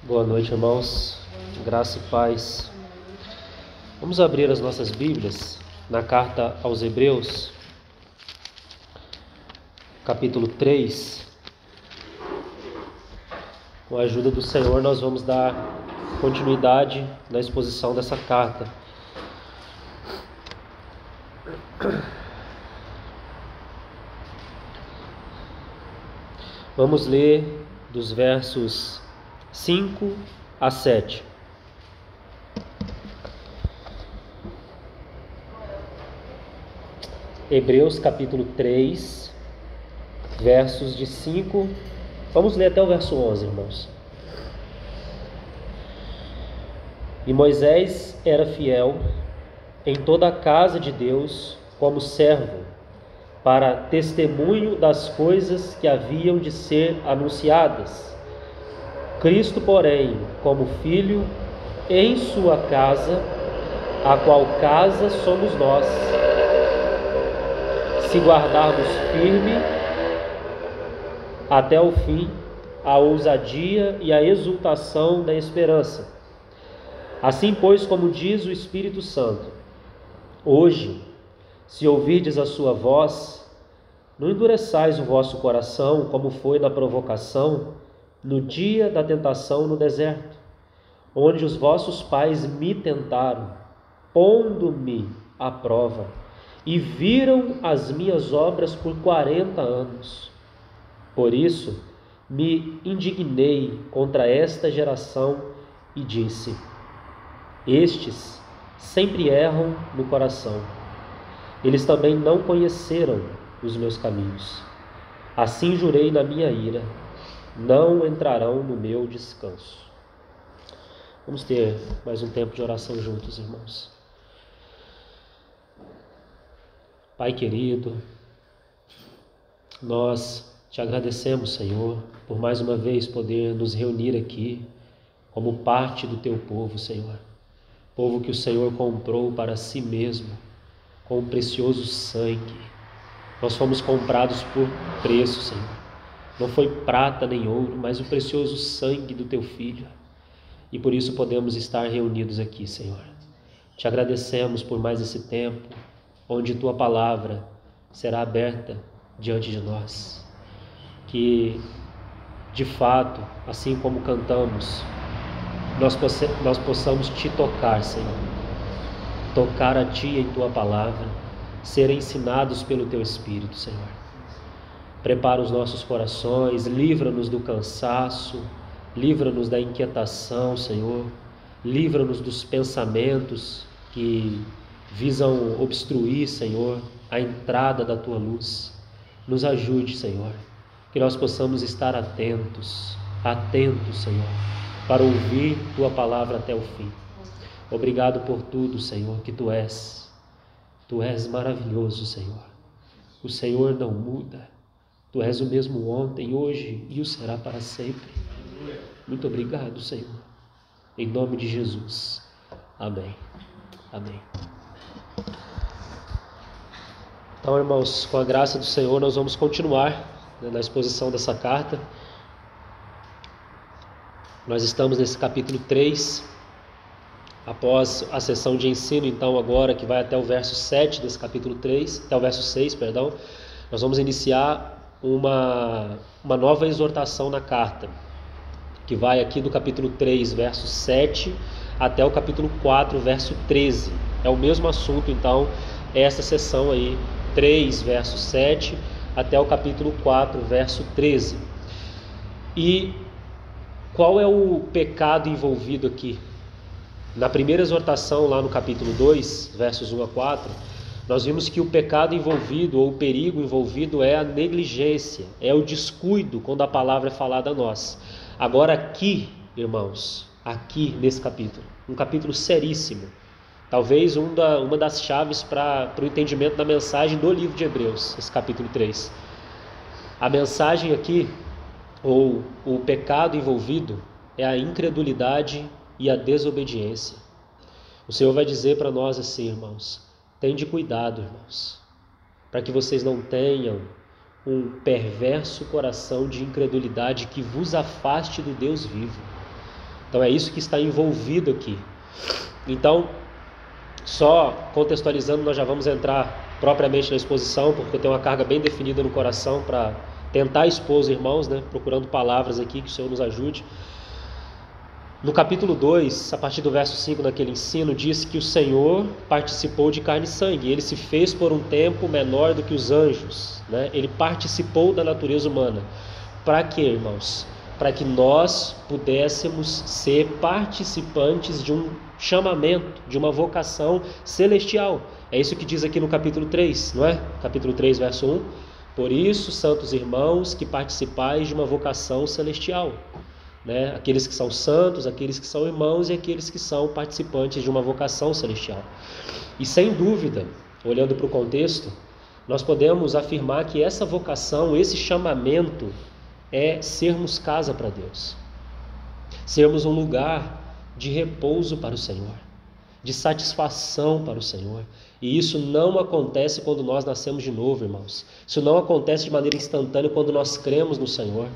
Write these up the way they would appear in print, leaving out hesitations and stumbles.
Boa noite, irmãos. Graça e paz. Vamos abrir as nossas Bíblias na carta aos Hebreus, capítulo 3. Com a ajuda do Senhor, nós vamos dar continuidade na exposição dessa carta. Vamos ler dos versos 5 a 7. Hebreus capítulo 3, versos de 5. Vamos ler até o verso 11, irmãos. E Moisés era fiel em toda a casa de Deus como servo, para testemunho das coisas que haviam de ser anunciadas. Cristo, porém, como filho em sua casa, a qual casa somos nós, se guardarmos firme até o fim a ousadia e a exultação da esperança. Assim, pois, como diz o Espírito Santo, hoje, se ouvirdes a sua voz, não endureçais o vosso coração, como foi na provocação, no dia da tentação no deserto, onde os vossos pais me tentaram, pondo-me à prova, e viram as minhas obras por 40 anos. Por isso, me indignei contra esta geração e disse: estes sempre erram no coração. Eles também não conheceram os meus caminhos. Assim jurei na minha ira: não entrarão no meu descanso. Vamos ter mais um tempo de oração juntos, irmãos. Pai querido, nós te agradecemos, Senhor, por mais uma vez poder nos reunir aqui como parte do teu povo, Senhor. Povo que o Senhor comprou para si mesmo com um precioso sangue. Nós fomos comprados por preço, Senhor. Não foi prata nem ouro, mas o precioso sangue do teu Filho. E por isso podemos estar reunidos aqui, Senhor. Te agradecemos por mais esse tempo, onde tua palavra será aberta diante de nós. Que, de fato, assim como cantamos, nós possamos te tocar, Senhor. Tocar a ti em tua palavra, ser ensinados pelo teu Espírito, Senhor. Prepara os nossos corações, livra-nos do cansaço, livra-nos da inquietação, Senhor. Livra-nos dos pensamentos que visam obstruir, Senhor, a entrada da tua luz. Nos ajude, Senhor, que nós possamos estar atentos, Senhor, para ouvir tua palavra até o fim. Obrigado por tudo, Senhor, que tu és. Tu és maravilhoso, Senhor. O Senhor não muda. Tu és o mesmo ontem, hoje e o será para sempre. Muito obrigado, Senhor. Em nome de Jesus. Amém. Amém. Então, irmãos, com a graça do Senhor, nós vamos continuar na exposição dessa carta. Nós estamos nesse capítulo 3, após a sessão de ensino, então, agora, que vai até o verso 7 desse capítulo 3, até o verso 6, perdão, nós vamos iniciar uma nova exortação na carta, que vai aqui do capítulo 3, verso 7, até o capítulo 4, verso 13. É o mesmo assunto, então, essa sessão aí, 3, verso 7, até o capítulo 4, verso 13. E qual é o pecado envolvido aqui? Na primeira exortação, lá no capítulo 2, versos 1 a 4, nós vimos que o pecado envolvido, ou o perigo envolvido, é a negligência, é o descuido quando a palavra é falada a nós. Agora aqui, irmãos, aqui nesse capítulo, um capítulo seríssimo, talvez uma das chaves para o entendimento da mensagem do livro de Hebreus, esse capítulo 3. A mensagem aqui, ou o pecado envolvido, é a incredulidade e a desobediência. O Senhor vai dizer para nós assim, irmãos: tende cuidado, irmãos, para que vocês não tenham um perverso coração de incredulidade que vos afaste do Deus vivo. Então é isso que está envolvido aqui. Então, só contextualizando, nós já vamos entrar propriamente na exposição, porque eu tenho uma carga bem definida no coração para tentar expor os irmãos, né? Procurando palavras aqui, que o Senhor nos ajude. No capítulo 2, a partir do verso 5, naquele ensino, diz que o Senhor participou de carne e sangue. Ele se fez por um tempo menor do que os anjos, né? Ele participou da natureza humana. Para quê, irmãos? Para que nós pudéssemos ser participantes de um chamamento, de uma vocação celestial. É isso que diz aqui no capítulo 3, não é? Capítulo 3, verso 1. Por isso, santos irmãos, que participais de uma vocação celestial. Né? Aqueles que são santos, aqueles que são irmãos e aqueles que são participantes de uma vocação celestial. E sem dúvida, olhando para o contexto, nós podemos afirmar que essa vocação, esse chamamento é sermos casa para Deus, sermos um lugar de repouso para o Senhor, de satisfação para o Senhor. E isso não acontece quando nós nascemos de novo, irmãos. Isso não acontece de maneira instantânea quando nós cremos no Senhor.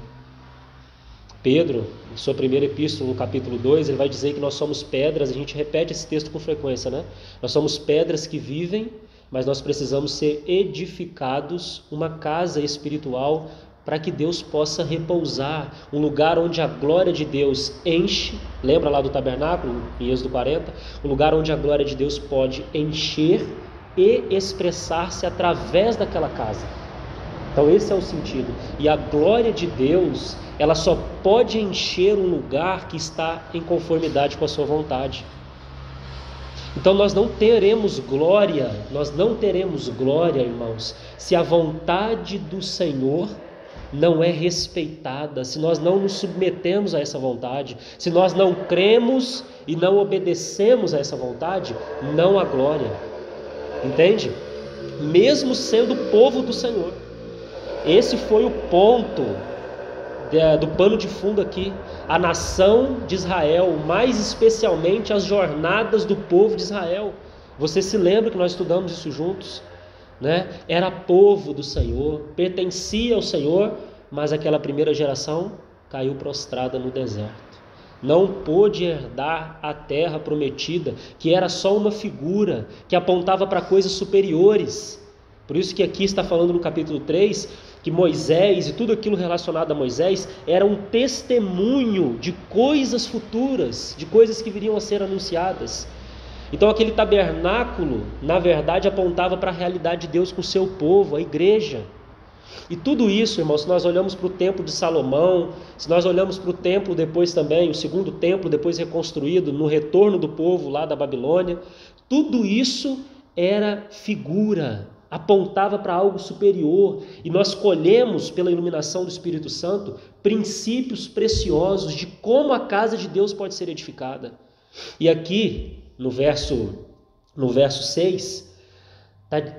Pedro, em sua primeira epístola, no capítulo 2, ele vai dizer que nós somos pedras. A gente repete esse texto com frequência, né? Nós somos pedras que vivem, mas nós precisamos ser edificados uma casa espiritual para que Deus possa repousar, um lugar onde a glória de Deus enche. Lembra lá do tabernáculo, em Êxodo 40? Um lugar onde a glória de Deus pode encher e expressar-se através daquela casa. Então esse é o sentido. E a glória de Deus, ela só pode encher um lugar que está em conformidade com a sua vontade. Então nós não teremos glória, irmãos, se a vontade do Senhor não é respeitada, se nós não nos submetemos a essa vontade, se nós não cremos e não obedecemos a essa vontade, não há glória. Entende? Mesmo sendo povo do Senhor. Esse foi o ponto do pano de fundo aqui. A nação de Israel, mais especialmente as jornadas do povo de Israel. Você se lembra que nós estudamos isso juntos, né? Era povo do Senhor, pertencia ao Senhor, mas aquela primeira geração caiu prostrada no deserto. Não pôde herdar a terra prometida, que era só uma figura, que apontava para coisas superiores. Por isso que aqui está falando no capítulo 3, que Moisés e tudo aquilo relacionado a Moisés era um testemunho de coisas futuras, de coisas que viriam a ser anunciadas. Então aquele tabernáculo, na verdade, apontava para a realidade de Deus com o seu povo, a igreja. E tudo isso, irmãos, se nós olhamos para o templo de Salomão, se nós olhamos para o templo depois também, o segundo templo depois reconstruído no retorno do povo lá da Babilônia, tudo isso era figura, apontava para algo superior, e nós colhemos pela iluminação do Espírito Santo princípios preciosos de como a casa de Deus pode ser edificada. E aqui no verso 6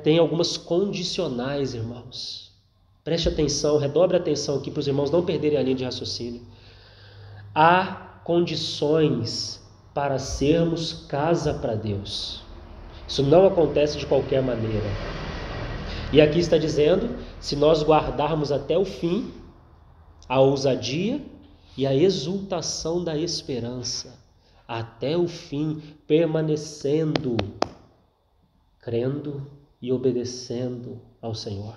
tem algumas condicionais, irmãos. Preste atenção, redobre a atenção aqui para os irmãos não perderem a linha de raciocínio. Há condições para sermos casa para Deus. Isso não acontece de qualquer maneira. E aqui está dizendo, se nós guardarmos até o fim a ousadia e a exultação da esperança, até o fim, permanecendo, crendo e obedecendo ao Senhor.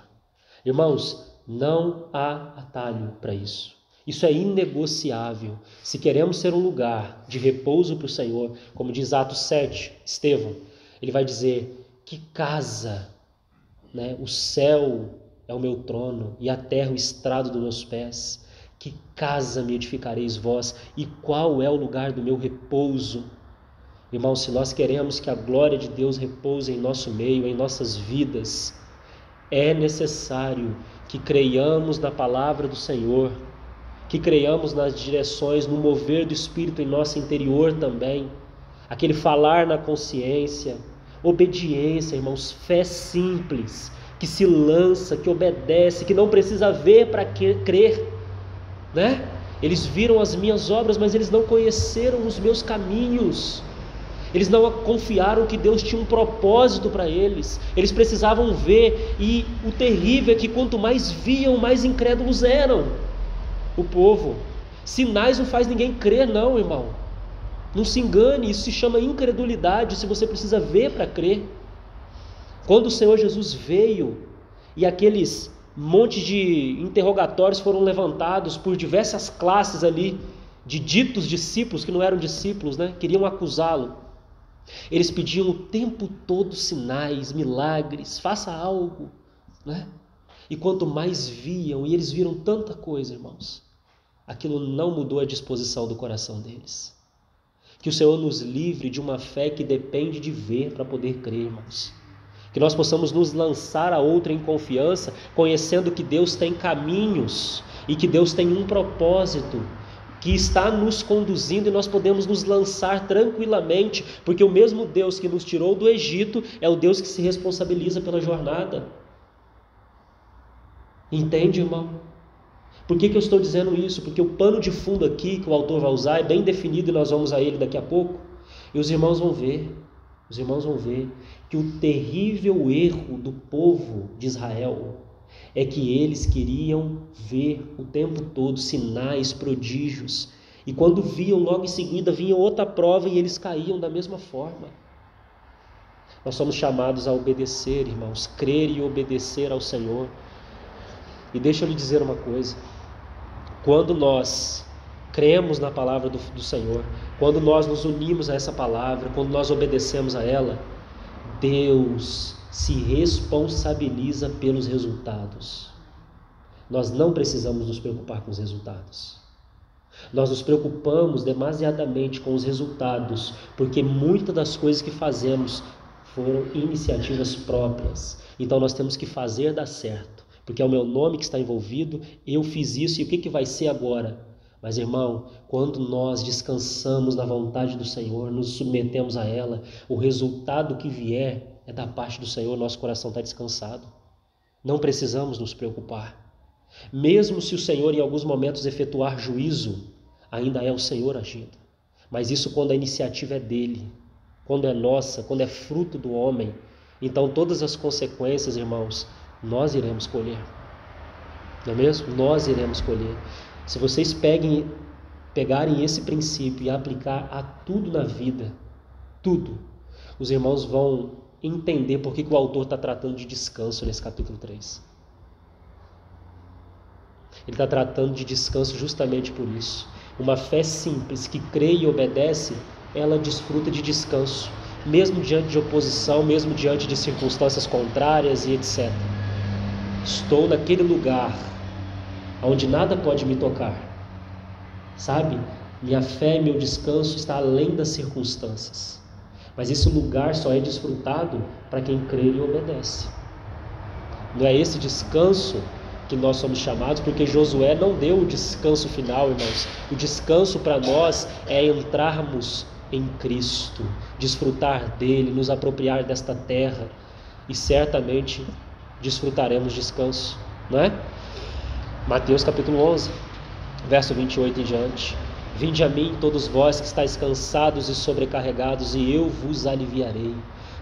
Irmãos, não há atalho para isso. Isso é inegociável. Se queremos ser um lugar de repouso para o Senhor, como diz Atos 7, Estevão, ele vai dizer, que casa, né? O céu é o meu trono e a terra o estrado dos meus pés. Que casa me edificareis vós, e qual é o lugar do meu repouso? Irmãos, se nós queremos que a glória de Deus repouse em nosso meio, em nossas vidas, é necessário que creiamos na palavra do Senhor, que creiamos nas direções, no mover do Espírito em nosso interior também, aquele falar na consciência, obediência, irmãos, fé simples, que se lança, que obedece, que não precisa ver para crer, né? Eles viram as minhas obras, mas eles não conheceram os meus caminhos. Eles não confiaram que Deus tinha um propósito para eles. Eles precisavam ver, e o terrível é que quanto mais viam, mais incrédulos eram o povo. Sinais não faz ninguém crer não, irmão. Não se engane, isso se chama incredulidade, se você precisa ver para crer. Quando o Senhor Jesus veio e aqueles monte de interrogatórios foram levantados por diversas classes ali de ditos discípulos que não eram discípulos, né? Queriam acusá-lo. Eles pediam o tempo todo sinais, milagres, faça algo, né? E quanto mais viam, e eles viram tanta coisa, irmãos, aquilo não mudou a disposição do coração deles. Que o Senhor nos livre de uma fé que depende de ver para poder crer, irmãos. Que nós possamos nos lançar a outra em confiança, conhecendo que Deus tem caminhos e que Deus tem um propósito que está nos conduzindo, e nós podemos nos lançar tranquilamente, porque o mesmo Deus que nos tirou do Egito é o Deus que se responsabiliza pela jornada. Entende, irmão? Por que eu estou dizendo isso? Porque o pano de fundo aqui que o autor vai usar é bem definido e nós vamos a ele daqui a pouco. E os irmãos vão ver que o terrível erro do povo de Israel é que eles queriam ver o tempo todo sinais, prodígios. E quando viam, logo em seguida vinha outra prova e eles caíam da mesma forma. Nós somos chamados a obedecer, irmãos, crer e obedecer ao Senhor. E deixa eu lhe dizer uma coisa. Quando nós cremos na palavra do Senhor, quando nós nos unimos a essa palavra, quando nós obedecemos a ela, Deus se responsabiliza pelos resultados. Nós não precisamos nos preocupar com os resultados. Nós nos preocupamos demasiadamente com os resultados, porque muitas das coisas que fazemos foram iniciativas próprias. Então nós temos que fazer dar certo, porque é o meu nome que está envolvido, eu fiz isso e o que vai ser agora? Mas, irmão, quando nós descansamos na vontade do Senhor, nos submetemos a ela, o resultado que vier é da parte do Senhor, nosso coração está descansado. Não precisamos nos preocupar. Mesmo se o Senhor em alguns momentos efetuar juízo, ainda é o Senhor agindo. Mas isso quando a iniciativa é dele, quando é nossa, quando é fruto do homem. Então todas as consequências, irmãos, nós iremos colher. Não é mesmo? Nós iremos colher. Se vocês pegarem esse princípio e aplicar a tudo na vida, tudo, os irmãos vão entender por que o autor está tratando de descanso nesse capítulo 3. Ele está tratando de descanso justamente por isso. Uma fé simples que crê e obedece, ela desfruta de descanso, mesmo diante de oposição, mesmo diante de circunstâncias contrárias e etc. Estou naquele lugar onde nada pode me tocar, sabe? Minha fé e meu descanso está além das circunstâncias. Mas esse lugar só é desfrutado para quem crê e obedece. Não é esse descanso que nós somos chamados, porque Josué não deu o descanso final, irmãos. O descanso para nós é entrarmos em Cristo, desfrutar dele, nos apropriar desta terra, e certamente desfrutaremos descanso, não é? Mateus capítulo 11, verso 28 em diante. Vinde a mim todos vós que estáis cansados e sobrecarregados, e eu vos aliviarei.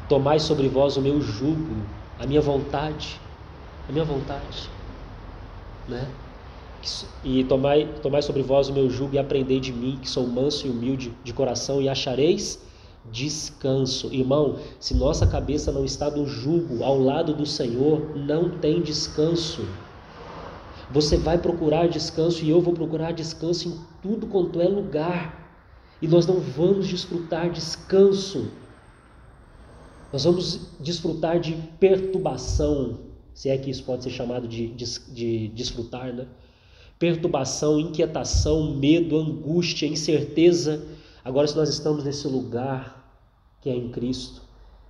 Tomai sobre vós o meu jugo, a minha vontade, né? E tomai sobre vós o meu jugo e aprendei de mim, que sou manso e humilde de coração, e achareis descanso. Irmão, se nossa cabeça não está no jugo ao lado do Senhor, não tem descanso. Você vai procurar descanso e eu vou procurar descanso em tudo quanto é lugar. E nós não vamos desfrutar descanso. Nós vamos desfrutar de perturbação, se é que isso pode ser chamado de desfrutar, né? Perturbação, inquietação, medo, angústia, incerteza. Agora, se nós estamos nesse lugar que é em Cristo,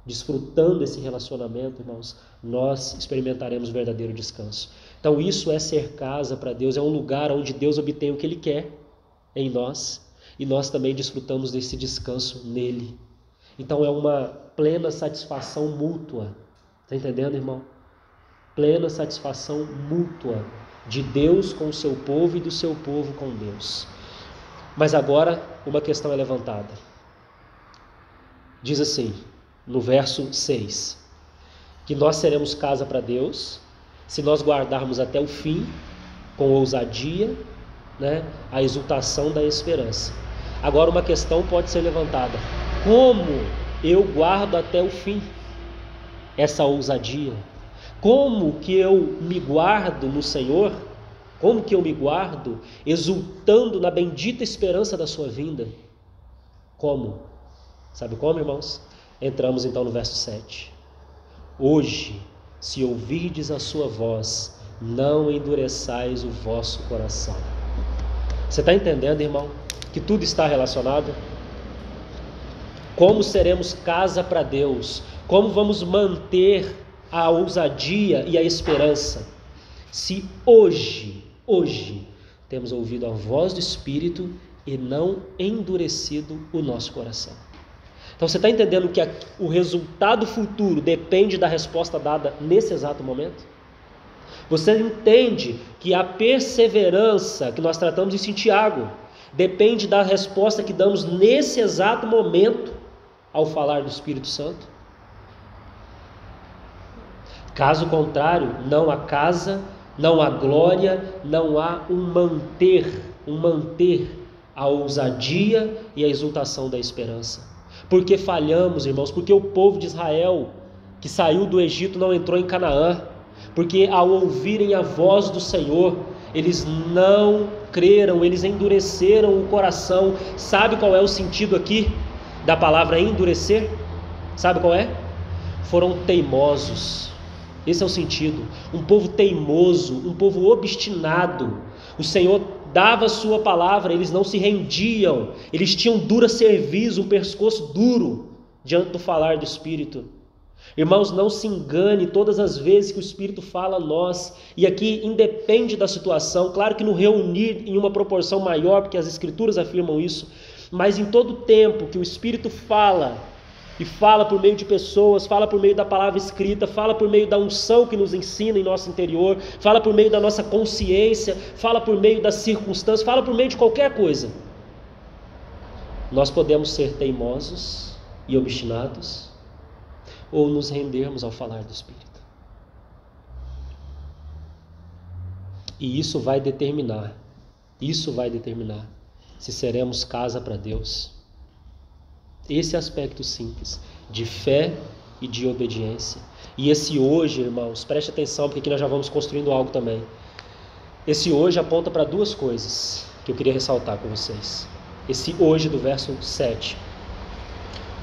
desfrutando esse relacionamento, irmãos, nós experimentaremos verdadeiro descanso. Então isso é ser casa para Deus, é um lugar onde Deus obtém o que Ele quer em nós, e nós também desfrutamos desse descanso nele. Então é uma plena satisfação mútua, está entendendo, irmão? Plena satisfação mútua de Deus com o seu povo e do seu povo com Deus. Mas agora uma questão é levantada. Diz assim, no verso 6, que nós seremos casa para Deus se nós guardarmos até o fim, com ousadia, né, a exultação da esperança. Agora uma questão pode ser levantada: como eu guardo até o fim essa ousadia? Como que eu me guardo no Senhor? Como que eu me guardo exultando na bendita esperança da sua vinda? Como? Sabe como, irmãos? Entramos então no verso 7. Hoje, se ouvirdes a sua voz, não endureçais o vosso coração. Você está entendendo, irmão, que tudo está relacionado? Como seremos casa para Deus? Como vamos manter a ousadia e a esperança? Se hoje temos ouvido a voz do Espírito e não endurecido o nosso coração. Então você está entendendo que o resultado futuro depende da resposta dada nesse exato momento? Você entende que a perseverança que nós tratamos isso em Tiago depende da resposta que damos nesse exato momento ao falar do Espírito Santo? Caso contrário, não há casa, não há glória, não há um manter a ousadia e a exultação da esperança. Porque falhamos, irmãos, porque o povo de Israel que saiu do Egito não entrou em Canaã, porque ao ouvirem a voz do Senhor, eles não creram, eles endureceram o coração. Sabe qual é o sentido aqui da palavra endurecer? Sabe qual é? Foram teimosos. Esse é o sentido. Um povo teimoso, um povo obstinado. O Senhor dava a sua palavra, eles não se rendiam, eles tinham dura cerviz, um pescoço duro diante do falar do Espírito. Irmãos, não se engane, todas as vezes que o Espírito fala a nós, e aqui independe da situação, claro que no reunir em uma proporção maior, porque as Escrituras afirmam isso, mas em todo tempo que o Espírito fala, e fala por meio de pessoas, fala por meio da palavra escrita, fala por meio da unção que nos ensina em nosso interior, fala por meio da nossa consciência, fala por meio das circunstâncias, fala por meio de qualquer coisa. Nós podemos ser teimosos e obstinados, ou nos rendermos ao falar do Espírito. E isso vai determinar se seremos casa para Deus. Esse aspecto simples de fé e de obediência. E esse hoje, irmãos, preste atenção, porque aqui nós já vamos construindo algo também. Esse hoje aponta para duas coisas que eu queria ressaltar com vocês. Esse hoje do verso 7.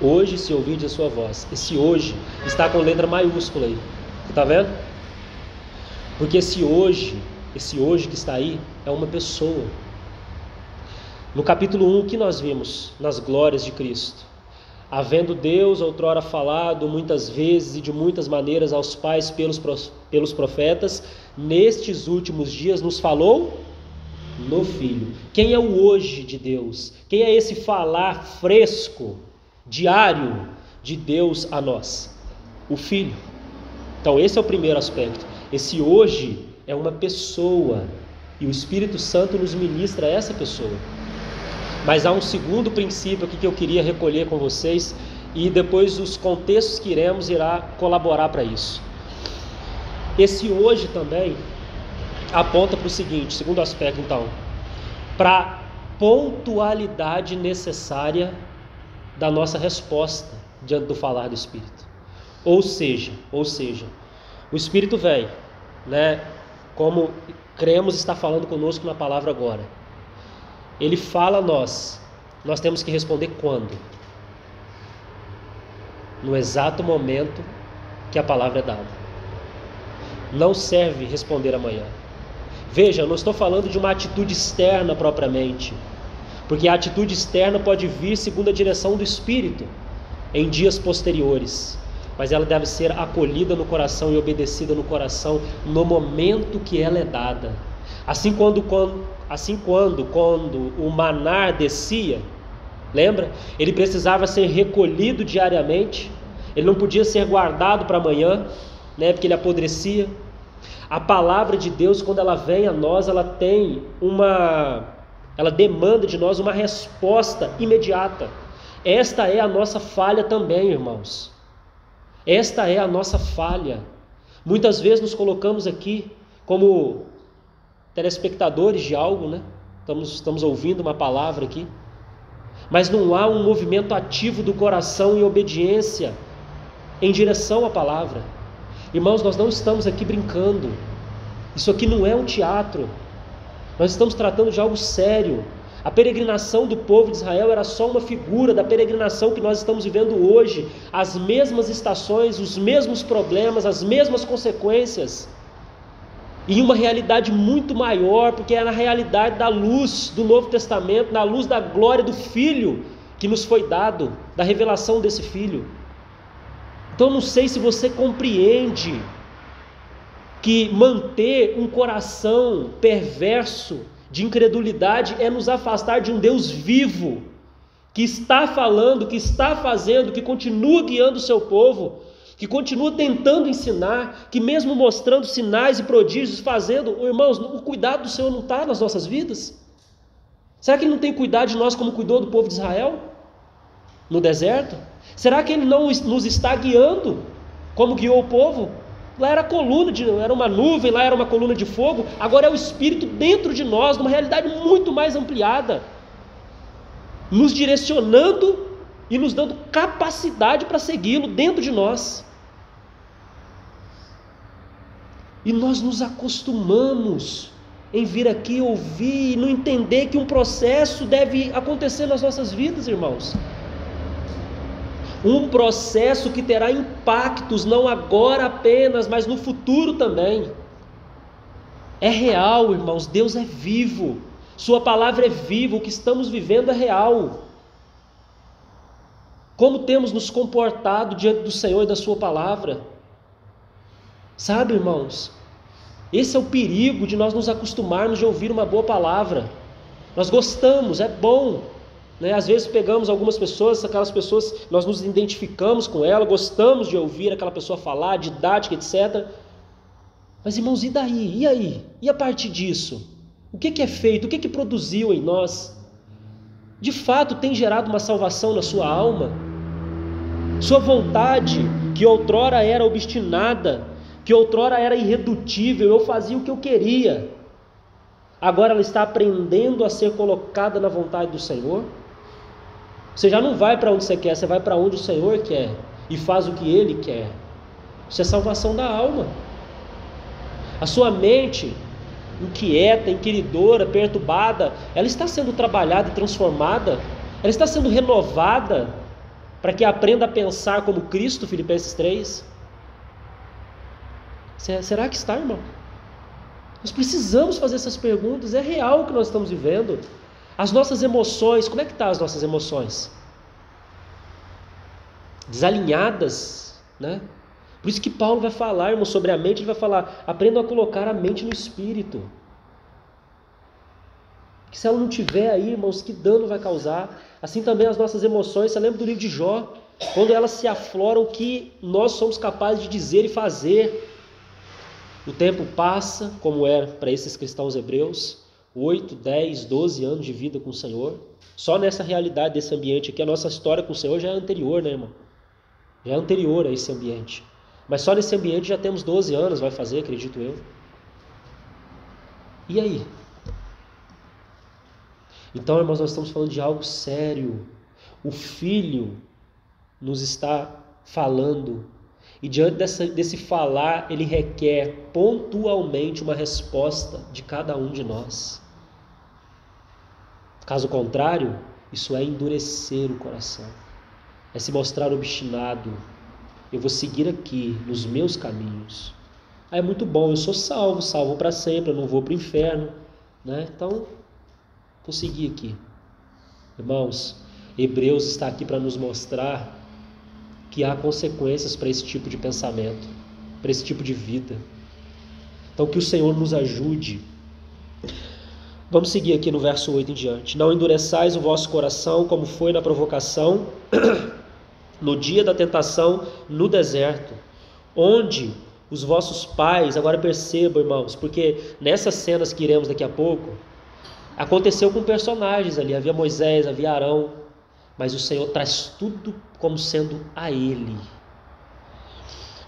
Hoje, se ouvirdes a sua voz. Esse hoje está com letra maiúscula aí. Você está vendo? Porque esse hoje que está aí é uma pessoa. No capítulo 1, o que nós vimos nas glórias de Cristo? Havendo Deus outrora falado muitas vezes e de muitas maneiras aos pais pelos profetas, nestes últimos dias nos falou no Filho. Quem é o hoje de Deus? Quem é esse falar fresco, diário de Deus a nós? O Filho. Então esse é o primeiro aspecto. Esse hoje é uma pessoa e o Espírito Santo nos ministra essa pessoa. Mas há um segundo princípio aqui que eu queria recolher com vocês, e depois os contextos que iremos irá colaborar para isso. Esse hoje também aponta para o seguinte, segundo aspecto então, para a pontualidade necessária da nossa resposta diante do falar do Espírito. Ou seja, o Espírito vem, né, como cremos está falando conosco na palavra agora. Ele fala a nós temos que responder quando? No exato momento que a palavra é dada. Não serve responder amanhã. Veja, eu não estou falando de uma atitude externa propriamente, porque a atitude externa pode vir segundo a direção do Espírito em dias posteriores, mas ela deve ser acolhida no coração e obedecida no coração no momento que ela é dada. Assim quando o maná descia, lembra? Ele precisava ser recolhido diariamente, ele não podia ser guardado para amanhã, né? Porque ele apodrecia. A palavra de Deus, quando ela vem a nós, ela demanda de nós uma resposta imediata. Esta é a nossa falha também, irmãos. Esta é a nossa falha. Muitas vezes nos colocamos aqui como telespectadores de algo, né? Estamos ouvindo uma palavra aqui, mas não há um movimento ativo do coração em obediência, em direção à palavra. Irmãos, nós não estamos aqui brincando, isso aqui não é um teatro, nós estamos tratando de algo sério. A peregrinação do povo de Israel era só uma figura da peregrinação que nós estamos vivendo hoje, as mesmas estações, os mesmos problemas, as mesmas consequências, em uma realidade muito maior, porque é na realidade da luz do Novo Testamento, na luz da glória do Filho que nos foi dado, da revelação desse Filho. Então não sei se você compreende que manter um coração perverso de incredulidade é nos afastar de um Deus vivo, que está falando, que está fazendo, que continua guiando o seu povo, que continua tentando ensinar, que mesmo mostrando sinais e prodígios, fazendo. Irmãos, o cuidado do Senhor não está nas nossas vidas? Será que Ele não tem cuidado de nós como cuidou do povo de Israel no deserto? Será que Ele não nos está guiando como guiou o povo? Lá era era uma nuvem, lá era uma coluna de fogo, agora é o Espírito dentro de nós, numa realidade muito mais ampliada, nos direcionando e nos dando capacidade para segui-lo dentro de nós. E nós nos acostumamos em vir aqui ouvir e não entender que um processo deve acontecer nas nossas vidas, irmãos. Um processo que terá impactos, não agora apenas, mas no futuro também. É real, irmãos, Deus é vivo, Sua palavra é viva, o que estamos vivendo é real. Como temos nos comportado diante do Senhor e da Sua palavra? Sabe, irmãos, esse é o perigo de nós nos acostumarmos de ouvir uma boa palavra. Nós gostamos, é bom, né? Às vezes pegamos algumas pessoas, aquelas pessoas, nós nos identificamos com ela, gostamos de ouvir aquela pessoa falar, didática, etc. Mas, irmãos, e daí? E aí? E a partir disso? O que é feito? O que produziu em nós? De fato tem gerado uma salvação na sua alma? Sua vontade, que outrora era obstinada, que outrora era irredutível, eu fazia o que eu queria, agora ela está aprendendo a ser colocada na vontade do Senhor? Você já não vai para onde você quer, você vai para onde o Senhor quer e faz o que Ele quer. Isso é salvação da alma. A sua mente inquieta, inquiridora, perturbada, ela está sendo trabalhada e transformada, ela está sendo renovada para que aprenda a pensar como Cristo, Filipenses 3. Será que está, irmão? Nós precisamos fazer essas perguntas, é real o que nós estamos vivendo. As nossas emoções, como é que estão as nossas emoções? Desalinhadas, né? Por isso que Paulo vai falar, irmão, sobre a mente, ele vai falar, aprendam a colocar a mente no espírito. Que se ela não tiver aí, irmãos, que dano vai causar? Assim também as nossas emoções, você lembra do livro de Jó? Quando elas se afloram, o que nós somos capazes de dizer e fazer? O tempo passa, como era para esses cristãos hebreus, 8, 10, 12 anos de vida com o Senhor. Só nessa realidade desse ambiente aqui, a nossa história com o Senhor já é anterior, né, irmão? Já é anterior a esse ambiente. Mas só nesse ambiente já temos 12 anos, vai fazer, acredito eu. E aí? Então, irmãos, nós estamos falando de algo sério. O Filho nos está falando. E diante desse falar, ele requer pontualmente uma resposta de cada um de nós. Caso contrário, isso é endurecer o coração. É se mostrar obstinado. Eu vou seguir aqui nos meus caminhos. É muito bom, eu sou salvo para sempre, eu não vou para o inferno, né? Então, vou seguir aqui. Irmãos, Hebreus está aqui para nos mostrar que há consequências para esse tipo de pensamento, para esse tipo de vida. Então, que o Senhor nos ajude. Vamos seguir aqui no verso 8 em diante. Não endureçais o vosso coração, como foi na provocação, no dia da tentação no deserto, onde os vossos pais, agora percebam, irmãos, porque nessas cenas que iremos daqui a pouco, aconteceu com personagens ali, havia Moisés, havia Arão, mas o Senhor traz tudo como sendo a Ele.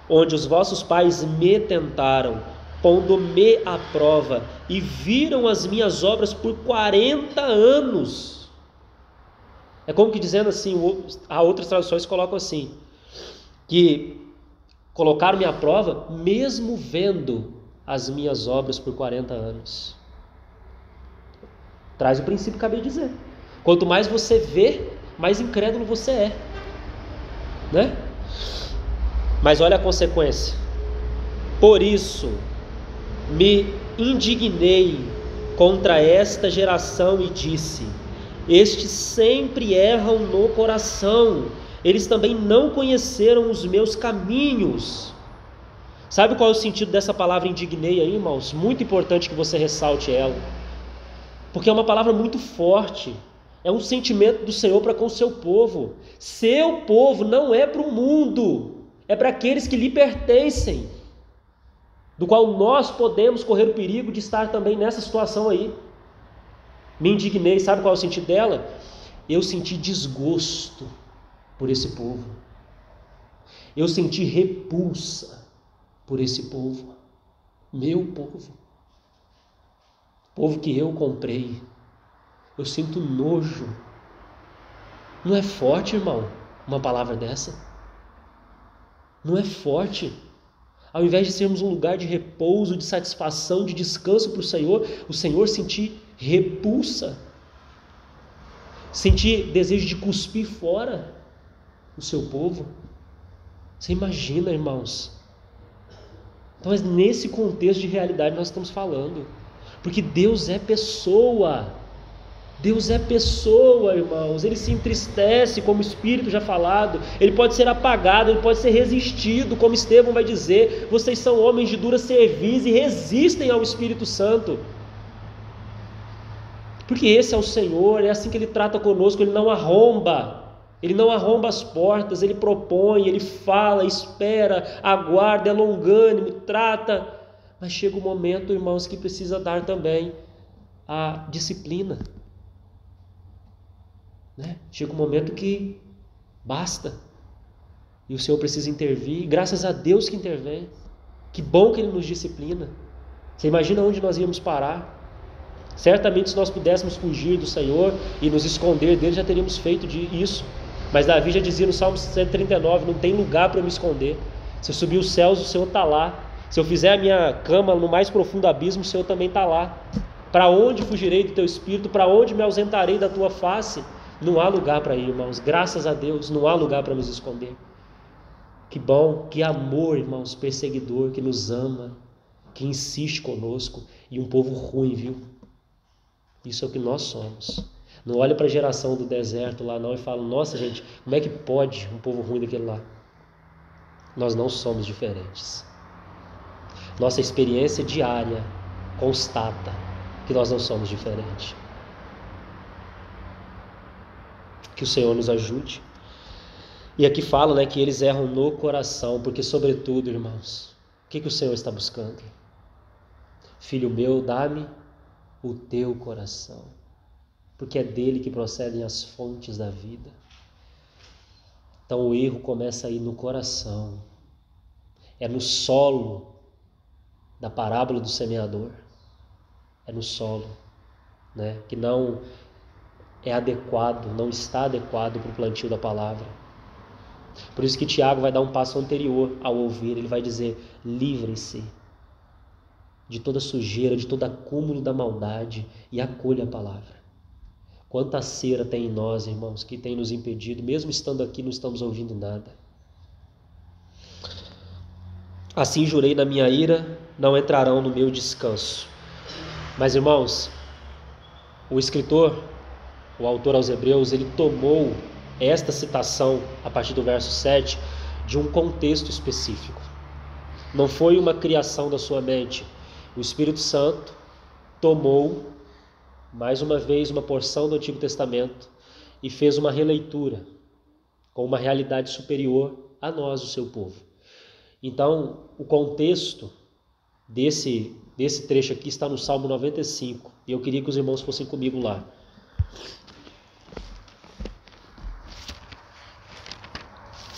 Onde os vossos pais me tentaram, pondo-me à prova, e viram as minhas obras por 40 anos. É como que dizendo assim, há outras traduções colocam assim, que colocaram-me à prova mesmo vendo as minhas obras por 40 anos. Traz o princípio que acabei de dizer. Quanto mais você vê, mais incrédulo você é, né? Mas olha a consequência. Por isso me indignei contra esta geração e disse: estes sempre erram no coração, eles também não conheceram os meus caminhos. Sabe qual é o sentido dessa palavra indignei aí, irmãos? Muito importante que você ressalte ela, porque é uma palavra muito forte. É um sentimento do Senhor para com o seu povo. Seu povo não é para o mundo, é para aqueles que lhe pertencem, do qual nós podemos correr o perigo de estar também nessa situação aí. Me indignei, sabe qual é o sentido dela? Eu senti desgosto por esse povo. Eu senti repulsa por esse povo. Meu povo. Povo que eu comprei. Eu sinto nojo. Não é forte, irmão, uma palavra dessa? Não é forte? Ao invés de sermos um lugar de repouso, de satisfação, de descanso para o Senhor sentir repulsa, sentir desejo de cuspir fora o seu povo. Você imagina, irmãos? Então é nesse contexto de realidade nós estamos falando, porque Deus é pessoa. Deus é pessoa, irmãos. Ele se entristece, como o Espírito já falado. Ele pode ser apagado, ele pode ser resistido, como Estevão vai dizer. Vocês são homens de dura cerviz e resistem ao Espírito Santo. Porque esse é o Senhor, é assim que Ele trata conosco. Ele não arromba. Ele não arromba as portas. Ele propõe, Ele fala, espera, aguarda, é longânimo, trata. Mas chega um momento, irmãos, que precisa dar também a disciplina. Chega um momento que basta, e o Senhor precisa intervir, e graças a Deus que intervém. Que bom que Ele nos disciplina. Você imagina onde nós íamos parar? Certamente, se nós pudéssemos fugir do Senhor e nos esconder dele, já teríamos feito isso. Mas Davi já dizia no Salmo 139, não tem lugar para eu me esconder. Se eu subir os céus, o Senhor está lá. Se eu fizer a minha cama no mais profundo abismo, o Senhor também está lá. Para onde fugirei do teu espírito? Para onde me ausentarei da tua face? Não há lugar para ir, irmãos. Graças a Deus, não há lugar para nos esconder. Que bom, que amor, irmãos, perseguidor, que nos ama, que insiste conosco. E um povo ruim, viu? Isso é o que nós somos. Não olha para a geração do deserto lá não e fala: nossa, gente, como é que pode um povo ruim daquele lá? Nós não somos diferentes. Nossa experiência diária constata que nós não somos diferentes. Que o Senhor nos ajude. E aqui fala, que eles erram no coração, porque sobretudo, irmãos, o que o Senhor está buscando? Filho meu, dá-me o teu coração, porque é dele que procedem as fontes da vida. Então o erro começa aí no coração, é no solo da parábola do semeador, é no solo, que não é adequado, não está adequado para o plantio da palavra. Por isso que Tiago vai dar um passo anterior ao ouvir. Ele vai dizer: livrem-se de toda sujeira, de todo acúmulo da maldade e acolha a palavra. Quanta cera tem em nós, irmãos, que tem nos impedido, mesmo estando aqui, não estamos ouvindo nada. Assim jurei na minha ira, não entrarão no meu descanso. Mas, irmãos, o escritor, o autor aos Hebreus, ele tomou esta citação, a partir do verso 7, de um contexto específico. Não foi uma criação da sua mente. O Espírito Santo tomou, mais uma vez, uma porção do Antigo Testamento e fez uma releitura com uma realidade superior a nós, o seu povo. Então, o contexto desse trecho aqui está no Salmo 95, e eu queria que os irmãos fossem comigo lá.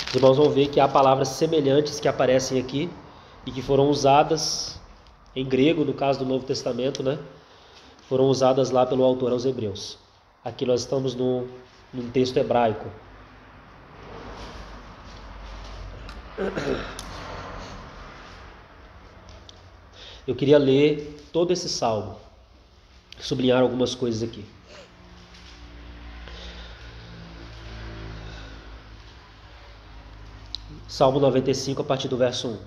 Os irmãos vão ver que há palavras semelhantes que aparecem aqui e que foram usadas em grego, no caso do Novo Testamento, foram usadas lá pelo autor aos Hebreus. Aqui nós estamos no num texto hebraico. Eu queria ler todo esse salmo, sublinhar algumas coisas aqui. Salmo 95, a partir do verso 1.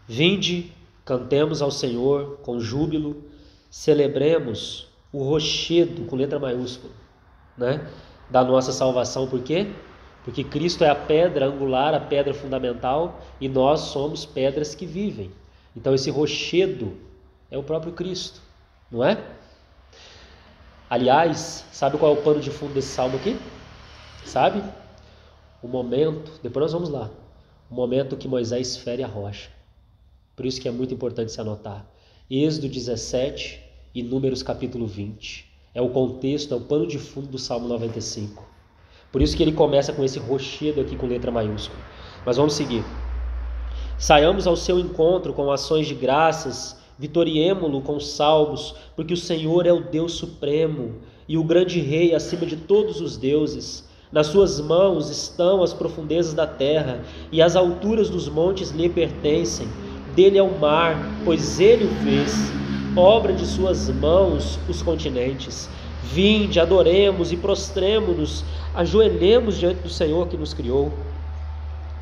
Vinde, cantemos ao Senhor com júbilo, celebremos o rochedo, com letra maiúscula, né, da nossa salvação. Por quê? Porque Cristo é a pedra angular, a pedra fundamental, e nós somos pedras que vivem. Então esse rochedo é o próprio Cristo, não é? Aliás, sabe qual é o pano de fundo desse salmo aqui? Sabe? O momento, depois nós vamos lá, o momento que Moisés fere a rocha. Por isso que é muito importante se anotar. Êxodo 17 e Números capítulo 20. É o contexto, é o pano de fundo do Salmo 95. Por isso que ele começa com esse rochedo aqui com letra maiúscula. Mas vamos seguir. Saiamos ao seu encontro com ações de graças, vitoriemo-lo com salmos, porque o Senhor é o Deus supremo e o grande rei acima de todos os deuses. Nas suas mãos estão as profundezas da terra, e as alturas dos montes lhe pertencem. Dele é o mar, pois ele o fez, obra de suas mãos os continentes. Vinde, adoremos e prostremo-nos, ajoelhemos diante do Senhor que nos criou.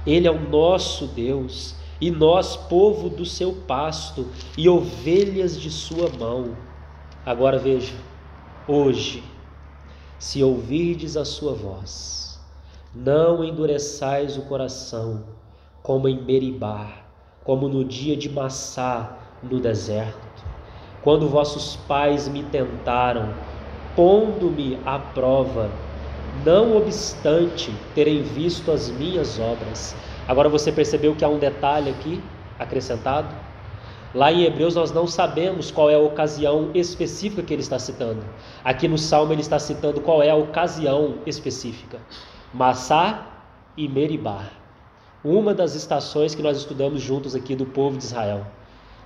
Ele é o nosso Deus, e nós, povo do seu pasto, e ovelhas de sua mão. Agora veja, hoje, se ouvirdes a sua voz, não endureçais o coração, como em Meribá, como no dia de Massá, no deserto, quando vossos pais me tentaram, pondo-me à prova, não obstante terem visto as minhas obras. Agora você percebeu que há um detalhe aqui acrescentado? Lá em Hebreus nós não sabemos qual é a ocasião específica que ele está citando. Aqui no Salmo ele está citando qual é a ocasião específica. Massá e Meribá. Uma das estações que nós estudamos juntos aqui do povo de Israel.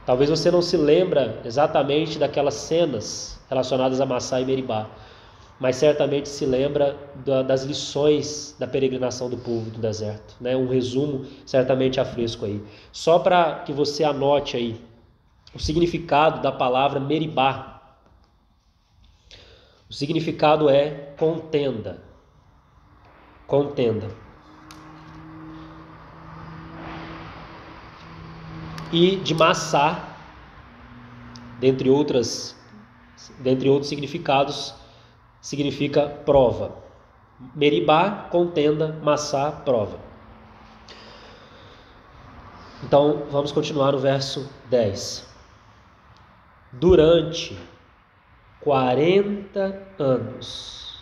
Talvez você não se lembra exatamente daquelas cenas relacionadas a Massá e Meribá, mas certamente se lembra das lições da peregrinação do povo do deserto, né? Um resumo certamente a fresco aí. Só para que você anote aí o significado da palavra Meribá. O significado é contenda. Contenda. E de Massá, dentre outros significados, significa prova. Meribá, contenda, Massá, prova. Então, vamos continuar no verso 10. Durante 40 anos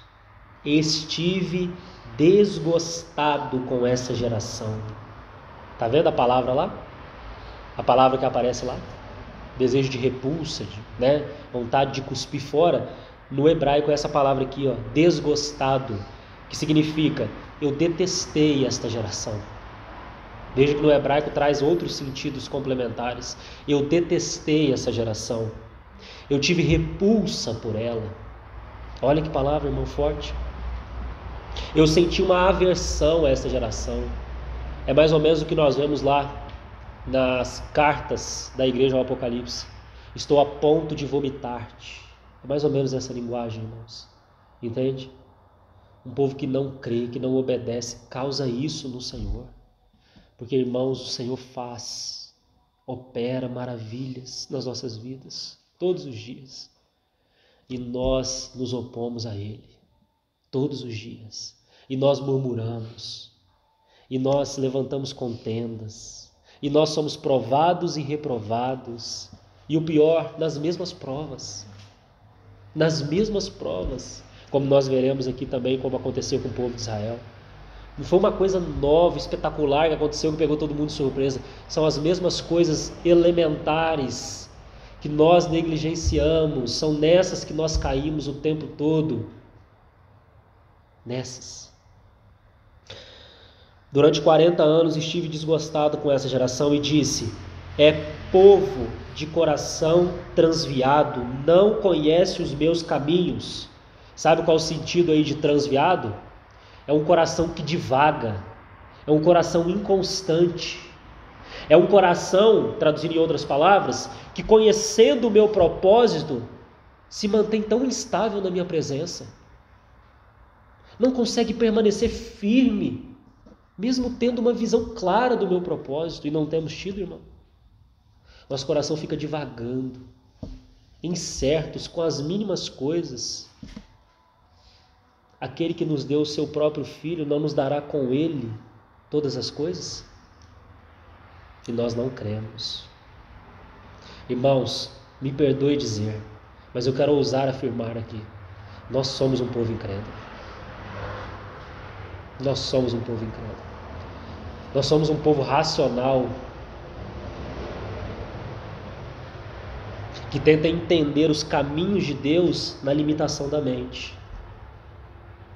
estive desgostado com essa geração. Está vendo a palavra lá? A palavra que aparece lá? Desejo de repulsa, né? Vontade de cuspir fora. No hebraico é essa palavra aqui, ó, desgostado, que significa eu detestei esta geração. Veja que no hebraico traz outros sentidos complementares. Eu detestei essa geração. Eu tive repulsa por ela. Olha que palavra, irmão, forte. Eu senti uma aversão a essa geração. É mais ou menos o que nós vemos lá nas cartas da igreja ao Apocalipse. Estou a ponto de vomitar-te. É mais ou menos essa linguagem, irmãos. Entende? Um povo que não crê, que não obedece, causa isso no Senhor. Porque, irmãos, o Senhor opera maravilhas nas nossas vidas, todos os dias. E nós nos opomos a Ele, todos os dias. E nós murmuramos. E nós levantamos contendas. E nós somos provados e reprovados. E o pior, nas mesmas provas. Nas mesmas provas. Como nós veremos aqui também, como aconteceu com o povo de Israel. Não foi uma coisa nova, espetacular que aconteceu, que pegou todo mundo de surpresa. São as mesmas coisas elementares que nós negligenciamos. São nessas que nós caímos o tempo todo. Nessas. Durante 40 anos estive desgostado com essa geração e disse: é povo de coração transviado, não conhece os meus caminhos. Sabe qual é o sentido aí de transviado? É um coração que divaga, é um coração inconstante, é um coração, traduzindo em outras palavras, que conhecendo o meu propósito, se mantém tão instável na minha presença, não consegue permanecer firme, mesmo tendo uma visão clara do meu propósito, e não temos tido, irmão. Nosso coração fica divagando, incertos com as mínimas coisas. Aquele que nos deu o seu próprio Filho não nos dará com Ele todas as coisas? E nós não cremos. Irmãos, me perdoe dizer, mas eu quero ousar afirmar aqui: nós somos um povo incrédulo. Nós somos um povo incrédulo. Nós somos um povo racional, que tenta entender os caminhos de Deus na limitação da mente.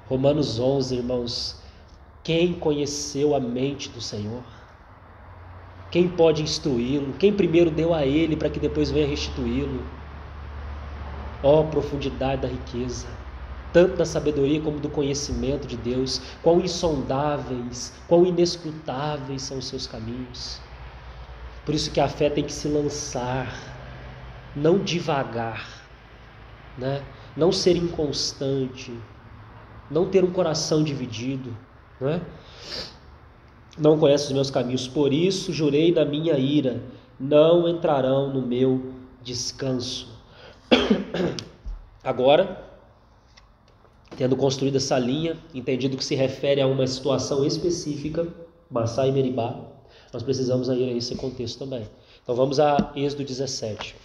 Romanos 11, irmãos, quem conheceu a mente do Senhor? Quem pode instruí-lo? Quem primeiro deu a Ele para que depois venha restituí-lo? Ó, profundidade da riqueza, tanto da sabedoria como do conhecimento de Deus, quão insondáveis, quão inescrutáveis são os seus caminhos. Por isso que a fé tem que se lançar, não divagar, né? Não ser inconstante, não ter um coração dividido, né? Não conhece os meus caminhos, por isso jurei na minha ira, não entrarão no meu descanso. Agora, tendo construído essa linha, entendido que se refere a uma situação específica, Massá e Meribá, nós precisamos ir a esse contexto também. Então vamos a Êxodo 17.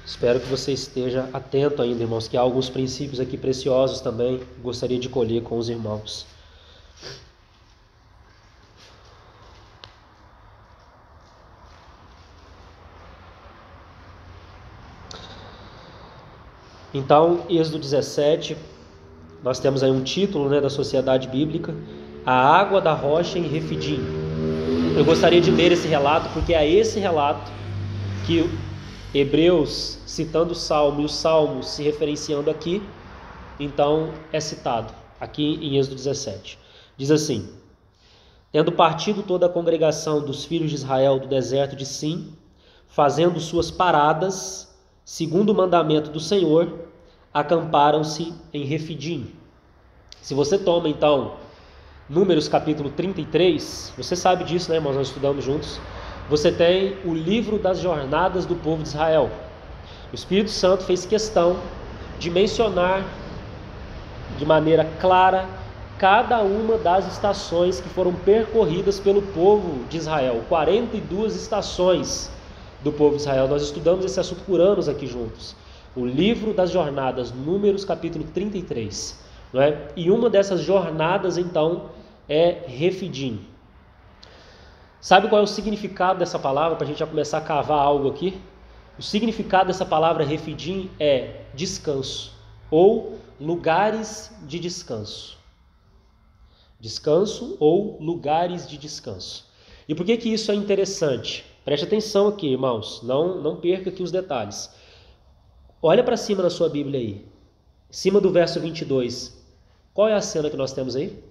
Espero que você esteja atento ainda, irmãos, que há alguns princípios aqui preciosos também, gostaria de colher com os irmãos. Então, Êxodo 17, nós temos aí um título, né, da Sociedade Bíblica, A Água da Rocha em Refidim. Eu gostaria de ler esse relato, porque é esse relato que Hebreus, citando o Salmo e os Salmos se referenciando aqui, então é citado aqui em Êxodo 17. Diz assim: tendo partido toda a congregação dos filhos de Israel do deserto de Sim, fazendo suas paradas, segundo o mandamento do Senhor, acamparam-se em Refidim. Se você toma então Números capítulo 33, você sabe disso, né, irmãos? Nós estudamos juntos. Você tem o livro das jornadas do povo de Israel. O Espírito Santo fez questão de mencionar de maneira clara cada uma das estações que foram percorridas pelo povo de Israel. 42 estações do povo de Israel. Nós estudamos esse assunto por anos aqui juntos. O livro das jornadas, Números capítulo 33. Não é? E uma dessas jornadas então é Refidim. Sabe qual é o significado dessa palavra, para a gente já começar a cavar algo aqui? O significado dessa palavra Refidim é descanso, ou lugares de descanso. Descanso ou lugares de descanso. E por que isso é interessante? Preste atenção aqui, irmãos, não perca aqui os detalhes. Olha para cima na sua Bíblia aí, em cima do verso 22. Qual é a cena que nós temos aí?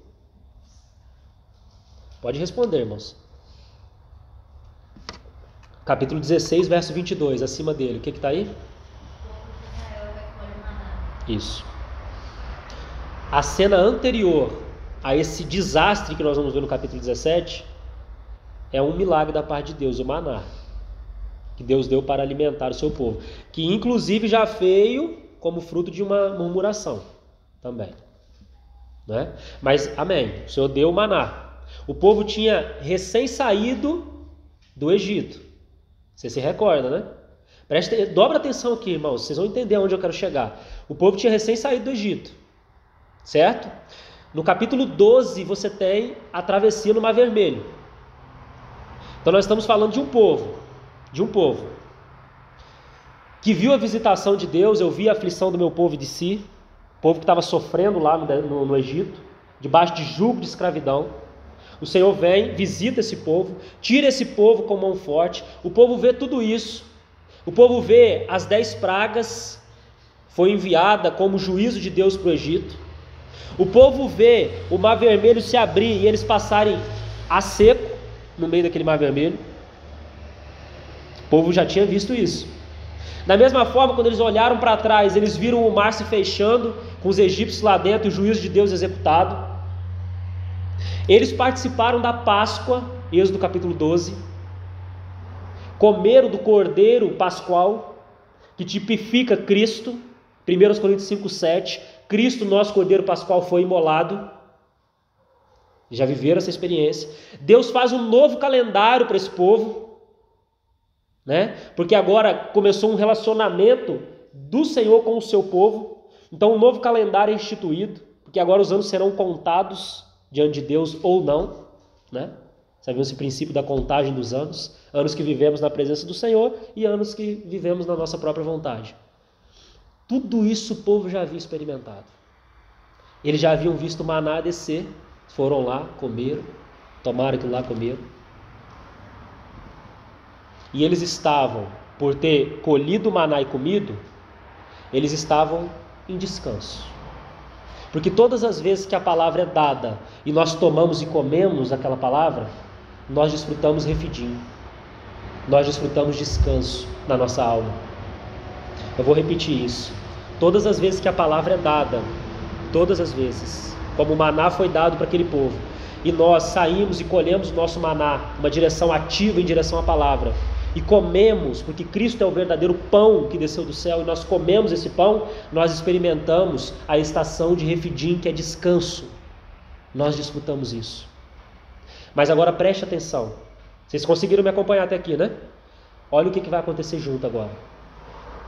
Pode responder, irmãos. Capítulo 16, verso 22, acima dele. O que está aí? Isso. A cena anterior a esse desastre que nós vamos ver no capítulo 17 é um milagre da parte de Deus, o maná, que Deus deu para alimentar o seu povo, que inclusive já veio como fruto de uma murmuração também, né? Mas, amém, o Senhor deu o maná. O povo tinha recém saído do Egito. Você se recorda, né? Dobra atenção aqui, irmãos, vocês vão entender onde eu quero chegar. O povo tinha recém saído do Egito, certo? No capítulo 12 você tem a travessia no Mar Vermelho. Então nós estamos falando de um povo que viu a visitação de Deus. Eu vi a aflição do meu povo de si, povo que estava sofrendo lá no Egito, debaixo de jugo de escravidão. O Senhor vem, visita esse povo, tira esse povo com mão forte. O povo vê tudo isso. O povo vê as 10 pragas, foi enviada como juízo de Deus para o Egito. O povo vê o Mar Vermelho se abrir e eles passarem a seco no meio daquele Mar Vermelho. O povo já tinha visto isso. Da mesma forma, quando eles olharam para trás, eles viram o mar se fechando, com os egípcios lá dentro, e o juízo de Deus executado. Eles participaram da Páscoa, Êxodo capítulo 12, comeram do cordeiro pascual, que tipifica Cristo, 1 Coríntios 5,7, Cristo, nosso cordeiro pascual, foi imolado. Já viveram essa experiência. Deus faz um novo calendário para esse povo, né? Porque agora começou um relacionamento do Senhor com o seu povo. Então um novo calendário é instituído, porque agora os anos serão contados diante de Deus ou não, né? Sabe esse princípio da contagem dos anos que vivemos na presença do Senhor e anos que vivemos na nossa própria vontade. Tudo isso o povo já havia experimentado. Eles já haviam visto o maná descer, foram lá, comeram, tomaram aquilo lá, comeram. E eles estavam, por ter colhido o maná e comido, eles estavam em descanso. Porque todas as vezes que a palavra é dada e nós tomamos e comemos aquela palavra, nós desfrutamos refidim, nós desfrutamos descanso na nossa alma. Eu vou repetir isso. Todas as vezes que a palavra é dada, todas as vezes, como o maná foi dado para aquele povo, e nós saímos e colhemos o nosso maná, uma direção ativa em direção à palavra, e comemos, porque Cristo é o verdadeiro pão que desceu do céu, e nós comemos esse pão, nós experimentamos a estação de refidim, que é descanso. Nós desfrutamos isso. Mas agora preste atenção. Vocês conseguiram me acompanhar até aqui, né? Olha o que vai acontecer junto agora.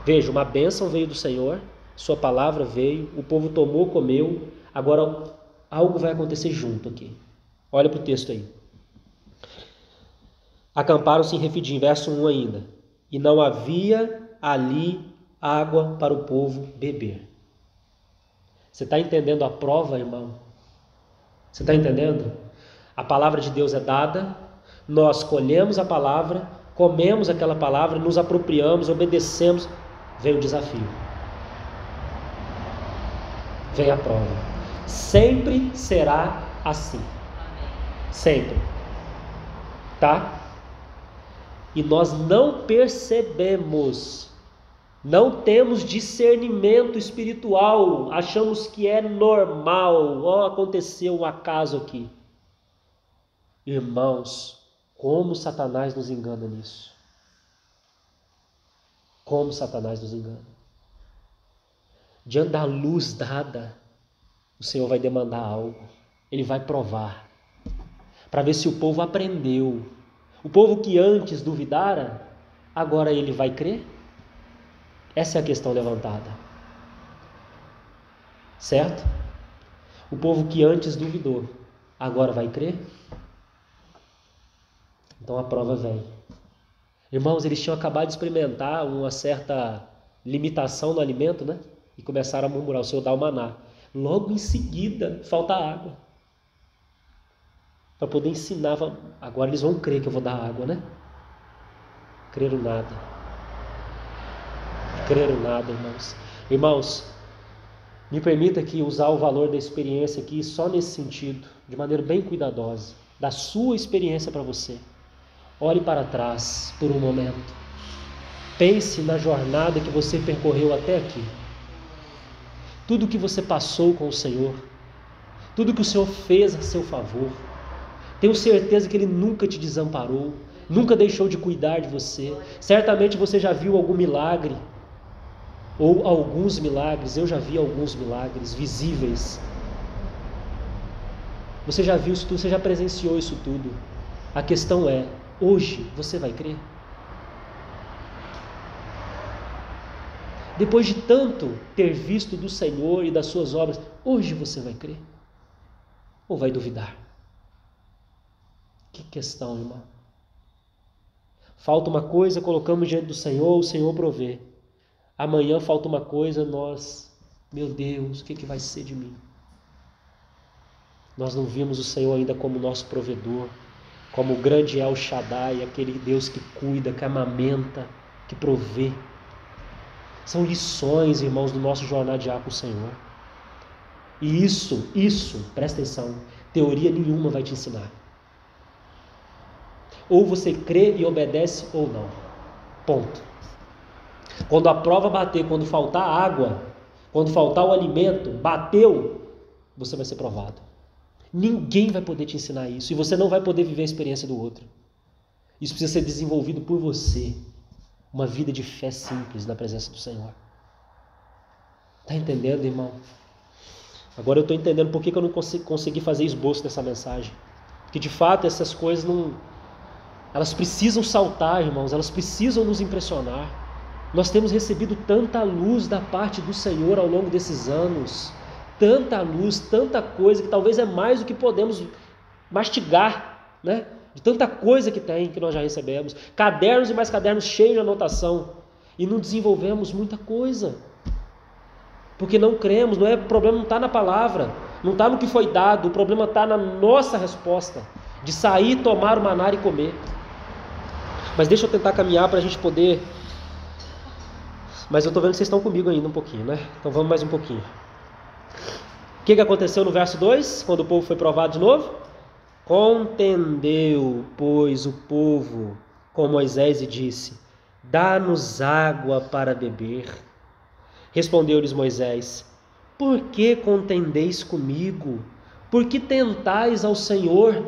Veja, uma bênção veio do Senhor, sua palavra veio, o povo tomou, comeu, agora algo vai acontecer junto aqui. Olha para o texto aí. Acamparam-se em Refidim, verso 1 ainda. E não havia ali água para o povo beber. Você está entendendo a prova, irmão? Você está entendendo? A palavra de Deus é dada, nós colhemos a palavra, comemos aquela palavra, nos apropriamos, obedecemos. Vem o desafio. Vem a prova. Sempre será assim. Sempre. Tá? E nós não percebemos, não temos discernimento espiritual, achamos que é normal, aconteceu um acaso aqui. Irmãos, como Satanás nos engana nisso? Como Satanás nos engana? Diante da luz dada, o Senhor vai demandar algo, Ele vai provar, para ver se o povo aprendeu. O povo que antes duvidara, agora ele vai crer? Essa é a questão levantada. Certo? O povo que antes duvidou, agora vai crer? Então a prova vem. Irmãos, eles tinham acabado de experimentar uma certa limitação no alimento, né? E começaram a murmurar, o Senhor dá o maná. Logo em seguida, falta água. Para poder ensinar, agora eles vão crer que eu vou dar água, né? Creram nada. Creram nada, irmãos. Irmãos, me permita aqui usar o valor da experiência aqui só nesse sentido, de maneira bem cuidadosa, da sua experiência para você. Olhe para trás por um momento. Pense na jornada que você percorreu até aqui. Tudo que você passou com o Senhor, tudo que o Senhor fez a seu favor. Tenho certeza que Ele nunca te desamparou, nunca deixou de cuidar de você. Certamente você já viu algum milagre, ou alguns milagres. Eu já vi alguns milagres visíveis. Você já viu isso tudo, você já presenciou isso tudo. A questão é, hoje você vai crer? Depois de tanto ter visto do Senhor e das suas obras, hoje você vai crer? Ou vai duvidar? Que questão, irmão. Falta uma coisa, colocamos diante do Senhor, o Senhor provê. Amanhã falta uma coisa, nós, meu Deus, o que vai ser de mim? Nós não vimos o Senhor ainda como nosso provedor, como o grande El Shaddai, aquele Deus que cuida, que amamenta, que provê. São lições, irmãos, do nosso jornadear com o Senhor. E isso, presta atenção, teoria nenhuma vai te ensinar. Ou você crê e obedece ou não. Ponto. Quando a prova bater, quando faltar água, quando faltar o alimento, bateu, você vai ser provado. Ninguém vai poder te ensinar isso. E você não vai poder viver a experiência do outro. Isso precisa ser desenvolvido por você. Uma vida de fé simples na presença do Senhor. Está entendendo, irmão? Agora eu estou entendendo por que eu não consegui fazer esboço dessa mensagem. Porque de fato essas coisas não... Elas precisam saltar, irmãos. Elas precisam nos impressionar. Nós temos recebido tanta luz da parte do Senhor ao longo desses anos. Tanta luz, tanta coisa, que talvez é mais do que podemos mastigar, né? De tanta coisa que nós já recebemos. Cadernos e mais cadernos cheios de anotação. E não desenvolvemos muita coisa. Porque não cremos, o problema não está na palavra, não está no que foi dado, o problema está na nossa resposta, de sair, tomar o maná e comer. Mas deixa eu tentar caminhar para a gente poder... Mas eu estou vendo que vocês estão comigo ainda um pouquinho, né? Então vamos mais um pouquinho. O que aconteceu no verso 2, quando o povo foi provado de novo? Contendeu, pois, o povo com Moisés e disse: dá-nos água para beber. Respondeu-lhes Moisés: por que contendeis comigo? Por que tentais ao Senhor?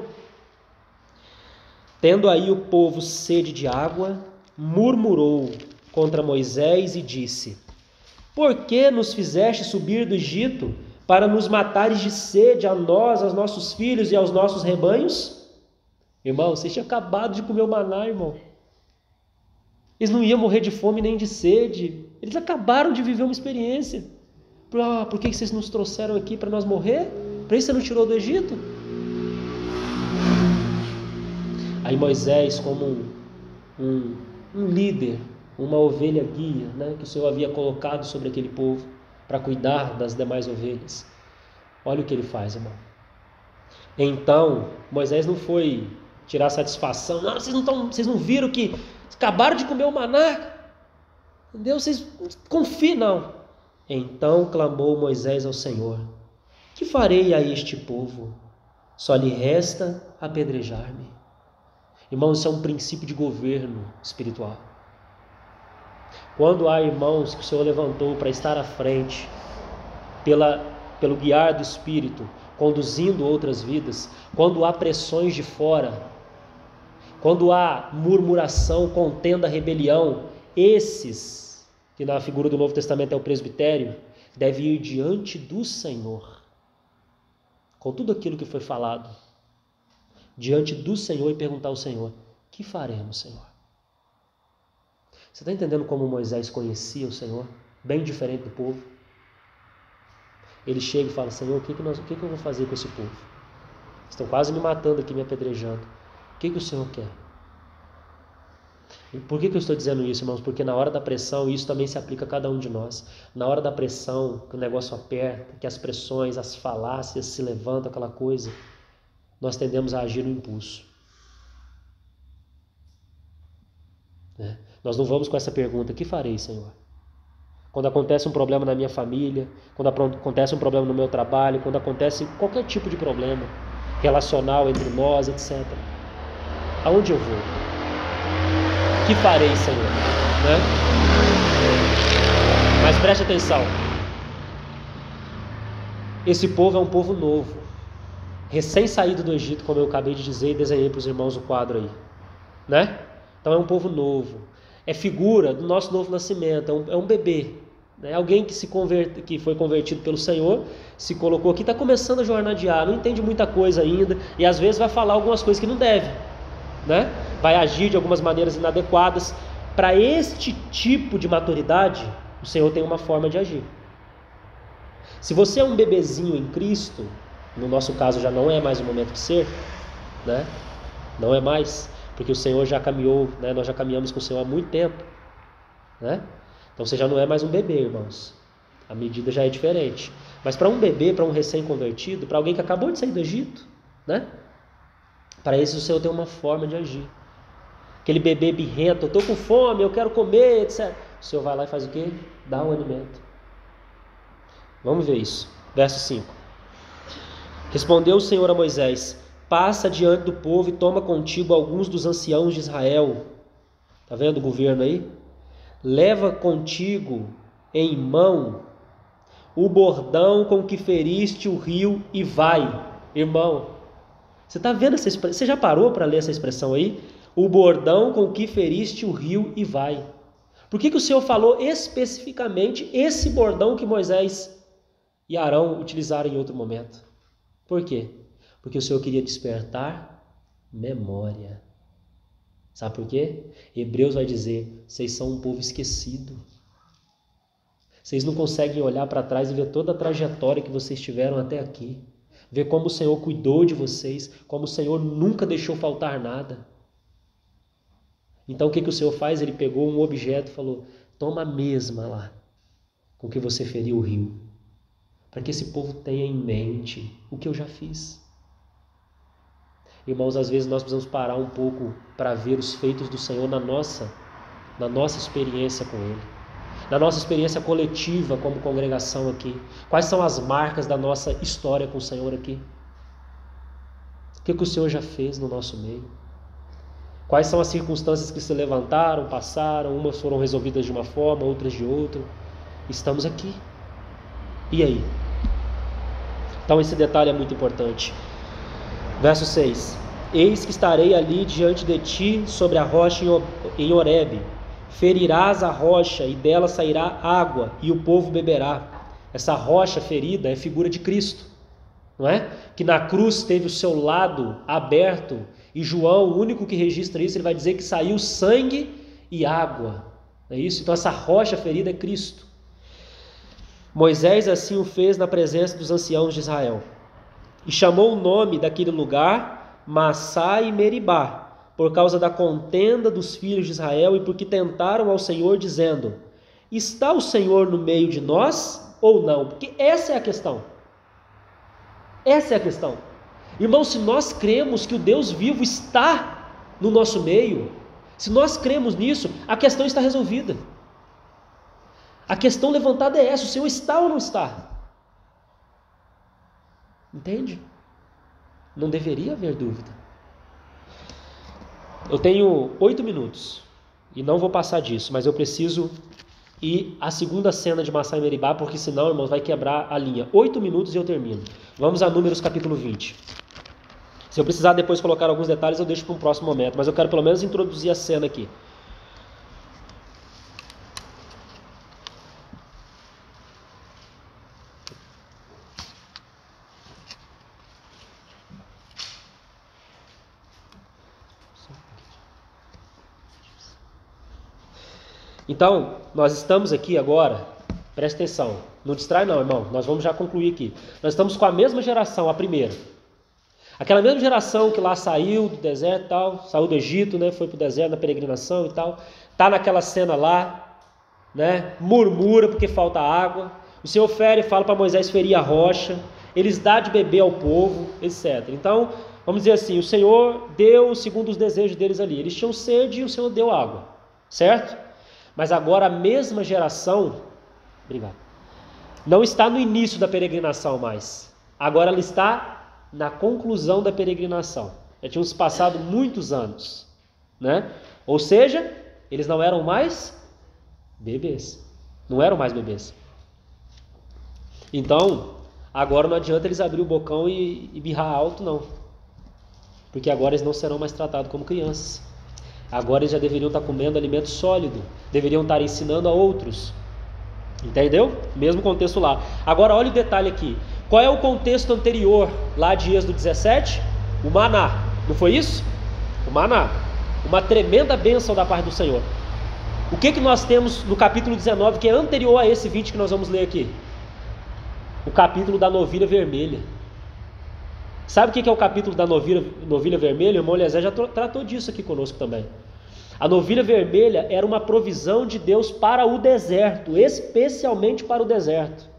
Tendo aí o povo sede de água, murmurou contra Moisés e disse: por que nos fizeste subir do Egito para nos matares de sede a nós, aos nossos filhos e aos nossos rebanhos? Irmão, vocês tinham acabado de comer o maná, irmão. Eles não iam morrer de fome nem de sede. Eles acabaram de viver uma experiência. Por que vocês nos trouxeram aqui para nós morrer? Para isso você não tirou do Egito? Aí Moisés, como um líder, uma ovelha guia, né, que o Senhor havia colocado sobre aquele povo para cuidar das demais ovelhas. Olha o que ele faz, irmão. Então, Moisés não foi tirar satisfação. Não, vocês não viram que acabaram de comer o maná? Entendeu? Vocês confiam, não. Então clamou Moisés ao Senhor: que farei a este povo? Só lhe resta apedrejar-me. Irmãos, isso é um princípio de governo espiritual. Quando há irmãos que o Senhor levantou para estar à frente, pelo guiar do Espírito, conduzindo outras vidas, quando há pressões de fora, quando há murmuração, contenda, rebelião, esses, que na figura do Novo Testamento é o presbitério, devem ir diante do Senhor, com tudo aquilo que foi falado, diante do Senhor e perguntar ao Senhor: que faremos, Senhor? Você está entendendo como Moisés conhecia o Senhor? Bem diferente do povo. Ele chega e fala: Senhor, o que eu vou fazer com esse povo? Estão quase me matando aqui, me apedrejando. O que o Senhor quer? E por que eu estou dizendo isso, irmãos? Porque na hora da pressão, isso também se aplica a cada um de nós. Na hora da pressão, que o negócio aperta, que as pressões, as falácias se levantam, aquela coisa, nós tendemos a agir no impulso. Nós não vamos com essa pergunta: que farei, Senhor? Quando acontece um problema na minha família, quando acontece um problema no meu trabalho, quando acontece qualquer tipo de problema relacional entre nós, etc. Aonde eu vou? Que farei, Senhor? Né? Mas preste atenção. Esse povo é um povo novo, recém-saído do Egito, como eu acabei de dizer e desenhei para os irmãos o quadro aí. Né? Então é um povo novo. É figura do nosso novo nascimento, é um bebê. Né? Alguém que foi convertido pelo Senhor, se colocou aqui, está começando a jornadear, não entende muita coisa ainda, e às vezes vai falar algumas coisas que não deve. Né? Vai agir de algumas maneiras inadequadas. Para este tipo de maturidade, o Senhor tem uma forma de agir. Se você é um bebezinho em Cristo, no nosso caso já não é mais o momento de ser, né? Não é mais, porque o Senhor já caminhou, né? Nós já caminhamos com o Senhor há muito tempo, né? Então você já não é mais um bebê, irmãos. A medida já é diferente. Mas para um bebê, para um recém-convertido, para alguém que acabou de sair do Egito, né? Para esse o Senhor tem uma forma de agir. Aquele bebê birrento, eu estou com fome, eu quero comer, etc. O Senhor vai lá e faz o quê? Dá o alimento. Vamos ver isso. Verso 5. Respondeu o Senhor a Moisés: passa diante do povo e toma contigo alguns dos anciãos de Israel. Está vendo o governo aí? Leva contigo em mão o bordão com que feriste o rio e vai. Irmão, você está vendo essa expressão? Você já parou para ler essa expressão aí? O bordão com que feriste o rio e vai. Por que o Senhor falou especificamente esse bordão que Moisés e Arão utilizaram em outro momento? Por quê? Porque o Senhor queria despertar memória. Sabe por quê? Hebreus vai dizer: vocês são um povo esquecido. Vocês não conseguem olhar para trás e ver toda a trajetória que vocês tiveram até aqui. Ver como o Senhor cuidou de vocês, como o Senhor nunca deixou faltar nada. Então o que o Senhor faz? Ele pegou um objeto e falou: toma a mesma lá, com que você feriu o rio. Para que esse povo tenha em mente o que eu já fiz. Irmãos, às vezes nós precisamos parar um pouco para ver os feitos do Senhor na nossa experiência com Ele. Na nossa experiência coletiva como congregação aqui. Quais são as marcas da nossa história com o Senhor aqui? O que o Senhor já fez no nosso meio? Quais são as circunstâncias que se levantaram, passaram, umas foram resolvidas de uma forma, outras de outra? Estamos aqui. E aí? Então esse detalhe é muito importante. Verso 6. Eis que estarei ali diante de ti sobre a rocha em Horebe. Ferirás a rocha e dela sairá água e o povo beberá. Essa rocha ferida é figura de Cristo, não é? Que na cruz teve o seu lado aberto e João, o único que registra isso, ele vai dizer que saiu sangue e água. É isso? Então essa rocha ferida é Cristo. Moisés assim o fez na presença dos anciãos de Israel. E chamou o nome daquele lugar Massá e Meribá, por causa da contenda dos filhos de Israel e porque tentaram ao Senhor dizendo: está o Senhor no meio de nós ou não? Porque essa é a questão. Essa é a questão. Irmão, se nós cremos que o Deus vivo está no nosso meio, se nós cremos nisso, a questão está resolvida. A questão levantada é essa: o Senhor está ou não está? Entende? Não deveria haver dúvida. Eu tenho 8 minutos e não vou passar disso, mas eu preciso ir à segunda cena de Massá e Meribá, porque senão, irmãos, vai quebrar a linha. 8 minutos e eu termino. Vamos a Números capítulo 20. Se eu precisar depois colocar alguns detalhes, eu deixo para um próximo momento, mas eu quero pelo menos introduzir a cena aqui. Então, nós estamos aqui agora, presta atenção, não distrai não, irmão, nós vamos já concluir aqui. Nós estamos com a mesma geração, a primeira. Aquela mesma geração que lá saiu do deserto e tal, saiu do Egito, né, foi para o deserto na peregrinação e tal, está naquela cena lá, né, murmura porque falta água, o Senhor fala para Moisés ferir a rocha, eles dão de beber ao povo, etc. Então, vamos dizer assim, o Senhor deu segundo os desejos deles ali, eles tinham sede e o Senhor deu água, certo? Mas agora a mesma geração, obrigado, não está no início da peregrinação mais. Agora ela está na conclusão da peregrinação. Já tinham se passado muitos anos, né? Ou seja, eles não eram mais bebês. Não eram mais bebês. Então, agora não adianta eles abrir o bocão e birrar alto, não. Porque agora eles não serão mais tratados como crianças. Agora eles já deveriam estar comendo alimento sólido, deveriam estar ensinando a outros. Entendeu? Mesmo contexto lá. Agora olha o detalhe aqui. Qual é o contexto anterior lá de Êxodo 17? O maná. Não foi isso? O maná. Uma tremenda bênção da parte do Senhor. O que nós temos no capítulo 19 que é anterior a esse 20 que nós vamos ler aqui? O capítulo da novilha vermelha. Sabe o que é o capítulo da novilha vermelha? O irmão Eliezer já tratou disso aqui conosco também. A novilha vermelha era uma provisão de Deus para o deserto, especialmente para o deserto.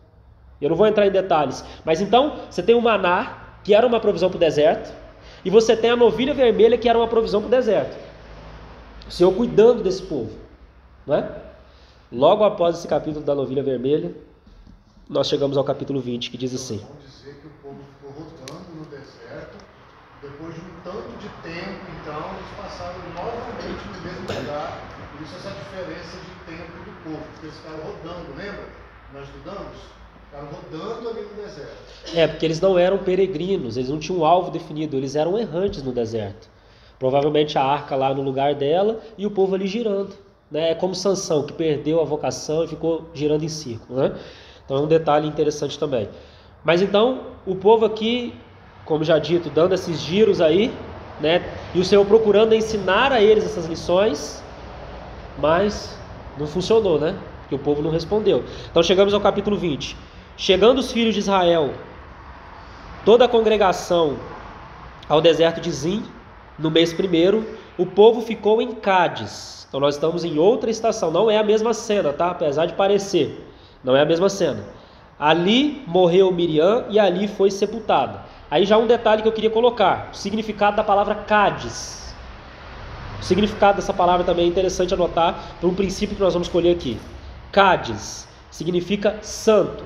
Eu não vou entrar em detalhes. Mas então, você tem o maná, que era uma provisão para o deserto, e você tem a novilha vermelha, que era uma provisão para o deserto. O Senhor cuidando desse povo, não é? Logo após esse capítulo da novilha vermelha, nós chegamos ao capítulo 20, que diz assim. Vamos dizer que o povo ficou rodando no deserto, depois de um tanto de tempo, então, eles passaram novamente no mesmo lugar. Por isso essa diferença de tempo do povo, porque eles ficaram rodando, lembra? Nós estudamos? Ficaram rodando ali no deserto. Porque eles não eram peregrinos, eles não tinham um alvo definido, eles eram errantes no deserto. Provavelmente a arca lá no lugar dela e o povo ali girando. Né? É como Sansão, que perdeu a vocação e ficou girando em círculo. Né? Então é um detalhe interessante também. Mas então, o povo aqui, como já dito, dando esses giros aí, né? E o Senhor procurando ensinar a eles essas lições, mas não funcionou, né? Porque o povo não respondeu. Então chegamos ao capítulo 20. Chegando os filhos de Israel, toda a congregação, ao deserto de Zim, no mês primeiro, o povo ficou em Cádiz. Então nós estamos em outra estação, não é a mesma cena, tá? Apesar de parecer, não é a mesma cena. Ali morreu Miriam e ali foi sepultada. Aí já um detalhe que eu queria colocar, o significado da palavra Cádiz. O significado dessa palavra também é interessante anotar, por um princípio que nós vamos escolher aqui. Cádiz significa santo.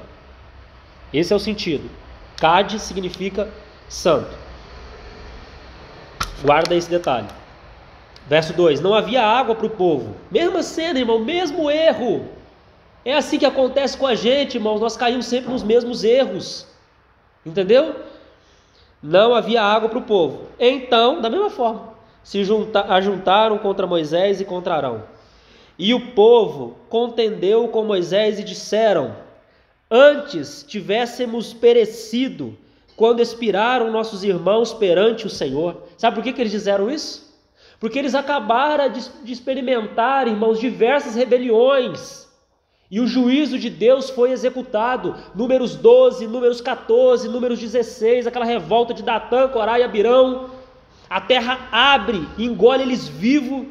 Esse é o sentido. Cádiz significa santo. Guarda esse detalhe. Verso 2: não havia água para o povo. Mesma cena, irmão, mesmo erro. É assim que acontece com a gente, irmãos. Nós caímos sempre nos mesmos erros. Entendeu? Não havia água para o povo. Então, da mesma forma, se ajuntaram contra Moisés e contra Arão. E o povo contendeu com Moisés e disseram: antes tivéssemos perecido quando expiraram nossos irmãos perante o Senhor. Sabe por que eles disseram isso? Porque eles acabaram de experimentar, irmãos, diversas rebeliões. E o juízo de Deus foi executado. Números 12, Números 14, Números 16, aquela revolta de Datã, Corá e Abirão. A terra abre, engole eles vivos.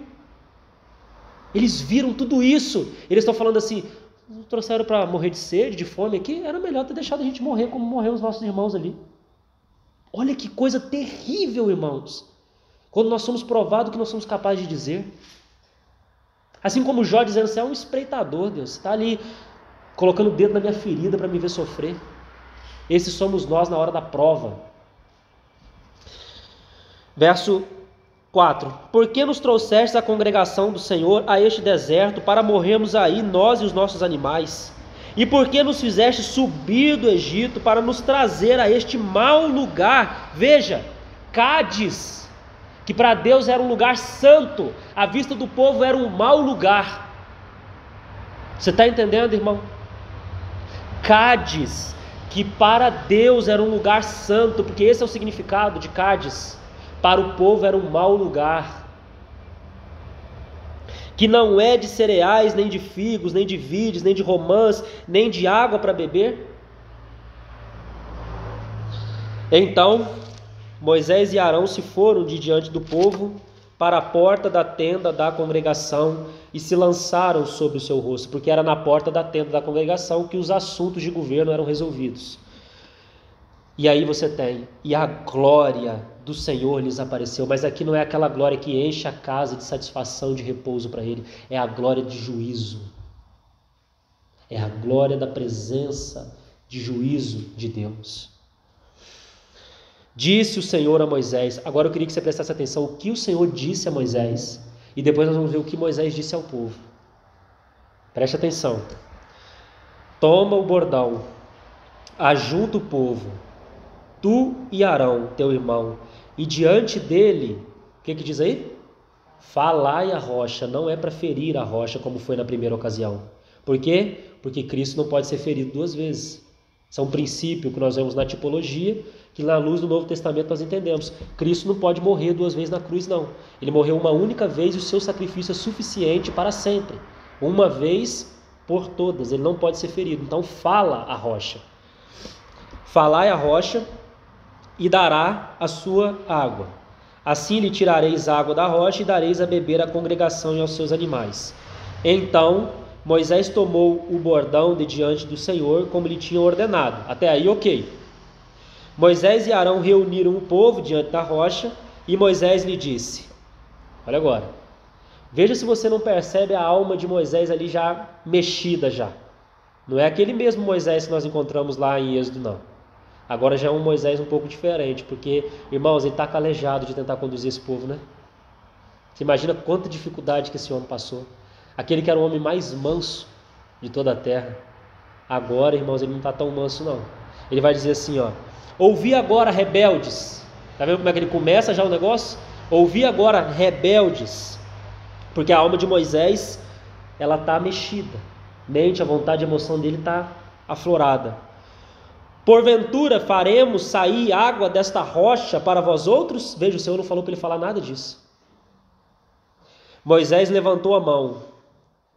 Eles viram tudo isso. Eles estão falando assim: não trouxeram para morrer de sede, de fome aqui? Era melhor ter deixado a gente morrer como morreram os nossos irmãos ali. Olha que coisa terrível, irmãos. Quando nós somos provados que nós somos capazes de dizer. Assim como Jó dizendo: você é um espreitador, Deus. Você está ali colocando o dedo na minha ferida para me ver sofrer. Esses somos nós na hora da prova. Verso 4: por que nos trouxestes a congregação do Senhor a este deserto para morrermos aí, nós e os nossos animais? E por que nos fizeste subir do Egito para nos trazer a este mau lugar? Veja, Cádiz, que para Deus era um lugar santo, à vista do povo era um mau lugar. Você está entendendo, irmão? Cádiz, que para Deus era um lugar santo, porque esse é o significado de Cádiz. Para o povo era um mau lugar, que não é de cereais, nem de figos, nem de vides, nem de romãs, nem de água para beber. Então Moisés e Arão se foram de diante do povo para a porta da tenda da congregação e se lançaram sobre o seu rosto, porque era na porta da tenda da congregação que os assuntos de governo eram resolvidos. E aí você tem: e a glória do Senhor lhes apareceu. Mas aqui não é aquela glória que enche a casa de satisfação, de repouso para ele. É a glória de juízo. É a glória da presença de juízo de Deus. Disse o Senhor a Moisés. Agora eu queria que você prestasse atenção o que o Senhor disse a Moisés. E depois nós vamos ver o que Moisés disse ao povo. Preste atenção. Toma o bordão, ajunta o povo, tu e Arão, teu irmão, e diante dele, o que diz aí? Falai a rocha. Não é para ferir a rocha como foi na primeira ocasião. Por quê? Porque Cristo não pode ser ferido duas vezes. Isso é um princípio que nós vemos na tipologia, que na luz do Novo Testamento nós entendemos. Cristo não pode morrer duas vezes na cruz, não. Ele morreu uma única vez e o seu sacrifício é suficiente para sempre. Uma vez por todas, ele não pode ser ferido. Então fala a rocha. Falai a rocha e dará a sua água. Assim lhe tirareis água da rocha e dareis a beber à congregação e aos seus animais. Então Moisés tomou o bordão de diante do Senhor, como lhe tinha ordenado. Até aí, ok. Moisés e Arão reuniram o povo diante da rocha, e Moisés lhe disse, olha agora, veja se você não percebe a alma de Moisés ali já mexida já. Não é aquele mesmo Moisés que nós encontramos lá em Êxodo, não. Agora já é um Moisés um pouco diferente, porque, irmãos, ele está calejado de tentar conduzir esse povo, né? Você imagina quanta dificuldade que esse homem passou. Aquele que era o homem mais manso de toda a terra. Agora, irmãos, ele não está tão manso, não. Ele vai dizer assim, ó, ouvi agora, rebeldes. Está vendo como é que ele começa já o negócio? Ouvi agora, rebeldes. Porque a alma de Moisés, ela está mexida. Mente, a vontade, a emoção dele está aflorada. Porventura faremos sair água desta rocha para vós outros? Veja, o Senhor não falou para ele falar nada disso. Moisés levantou a mão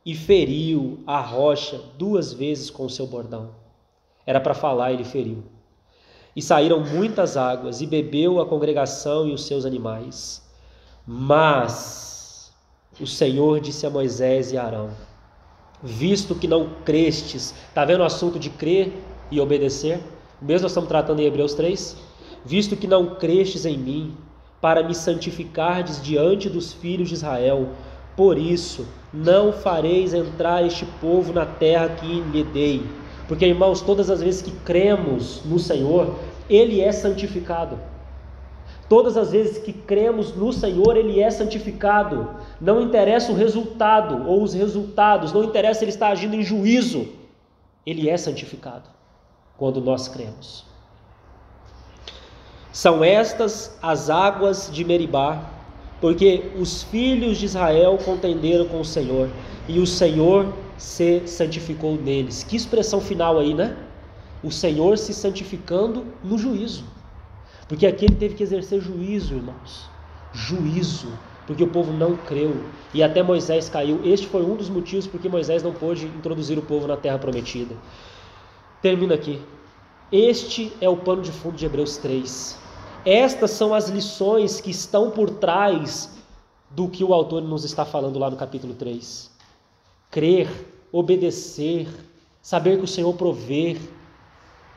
e feriu a rocha 2 vezes com o seu bordão. Era para falar, ele feriu. E saíram muitas águas, e bebeu a congregação e os seus animais. Mas o Senhor disse a Moisés e a Arão, visto que não crestes, está vendo o assunto de crer e obedecer? Mesmo nós estamos tratando em Hebreus 3, visto que não crestes em mim, para me santificardes diante dos filhos de Israel, por isso não fareis entrar este povo na terra que lhe dei. Porque, irmãos, todas as vezes que cremos no Senhor, Ele é santificado. Todas as vezes que cremos no Senhor, Ele é santificado. Não interessa o resultado ou os resultados, não interessa se Ele está agindo em juízo, Ele é santificado quando nós cremos. São estas as águas de Meribá, porque os filhos de Israel contenderam com o Senhor, e o Senhor se santificou neles. Que expressão final aí, né? O Senhor se santificando no juízo. Porque aqui ele teve que exercer juízo, irmãos. Juízo, porque o povo não creu. E até Moisés caiu. Este foi um dos motivos porque Moisés não pôde introduzir o povo na terra prometida. Termina aqui. Este é o pano de fundo de Hebreus 3. Estas são as lições que estão por trás do que o autor nos está falando lá no capítulo 3. Crer, obedecer, saber que o Senhor provê,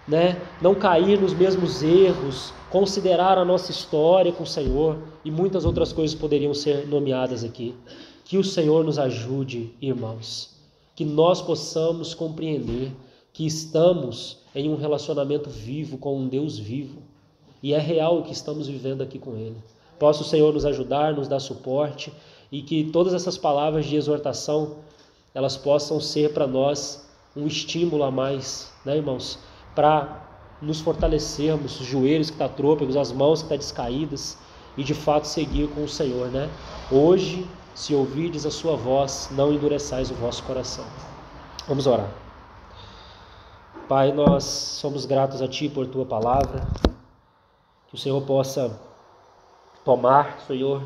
né? Não cair nos mesmos erros, considerar a nossa história com o Senhor, e muitas outras coisas poderiam ser nomeadas aqui. Que o Senhor nos ajude, irmãos, que nós possamos compreender que estamos em um relacionamento vivo com um Deus vivo, e é real o que estamos vivendo aqui com Ele. Possa o Senhor nos ajudar, nos dar suporte, e que todas essas palavras de exortação, elas possam ser para nós um estímulo a mais, né, irmãos? Para nos fortalecermos, os joelhos que estão trôpegos, as mãos que estão descaídas, e de fato seguir com o Senhor, né? Hoje, se ouvirdes a sua voz, não endureçais o vosso coração. Vamos orar. Pai, nós somos gratos a Ti por Tua palavra. Que o Senhor possa tomar, Senhor,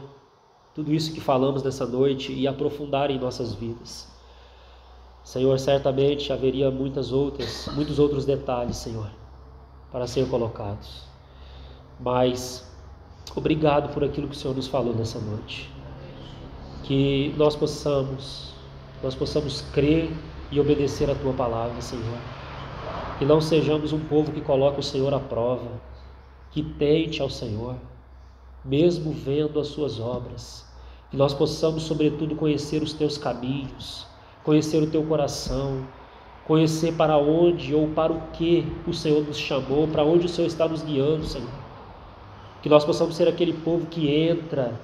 tudo isso que falamos nessa noite e aprofundar em nossas vidas. Senhor, certamente haveria muitos outros detalhes, Senhor, para ser colocados. Mas obrigado por aquilo que o Senhor nos falou nessa noite. Que nós possamos crer e obedecer a Tua palavra, Senhor. Que não sejamos um povo que coloca o Senhor à prova, que tente ao Senhor, mesmo vendo as Suas obras. Que nós possamos, sobretudo, conhecer os Teus caminhos, conhecer o Teu coração, conhecer para onde ou para o que o Senhor nos chamou, para onde o Senhor está nos guiando, Senhor. Que nós possamos ser aquele povo que entra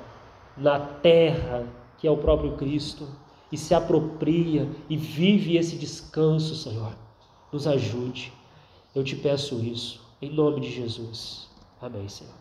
na terra, que é o próprio Cristo, e se apropria e vive esse descanso, Senhor. Nos ajude. Eu Te peço isso, em nome de Jesus. Amém, Senhor.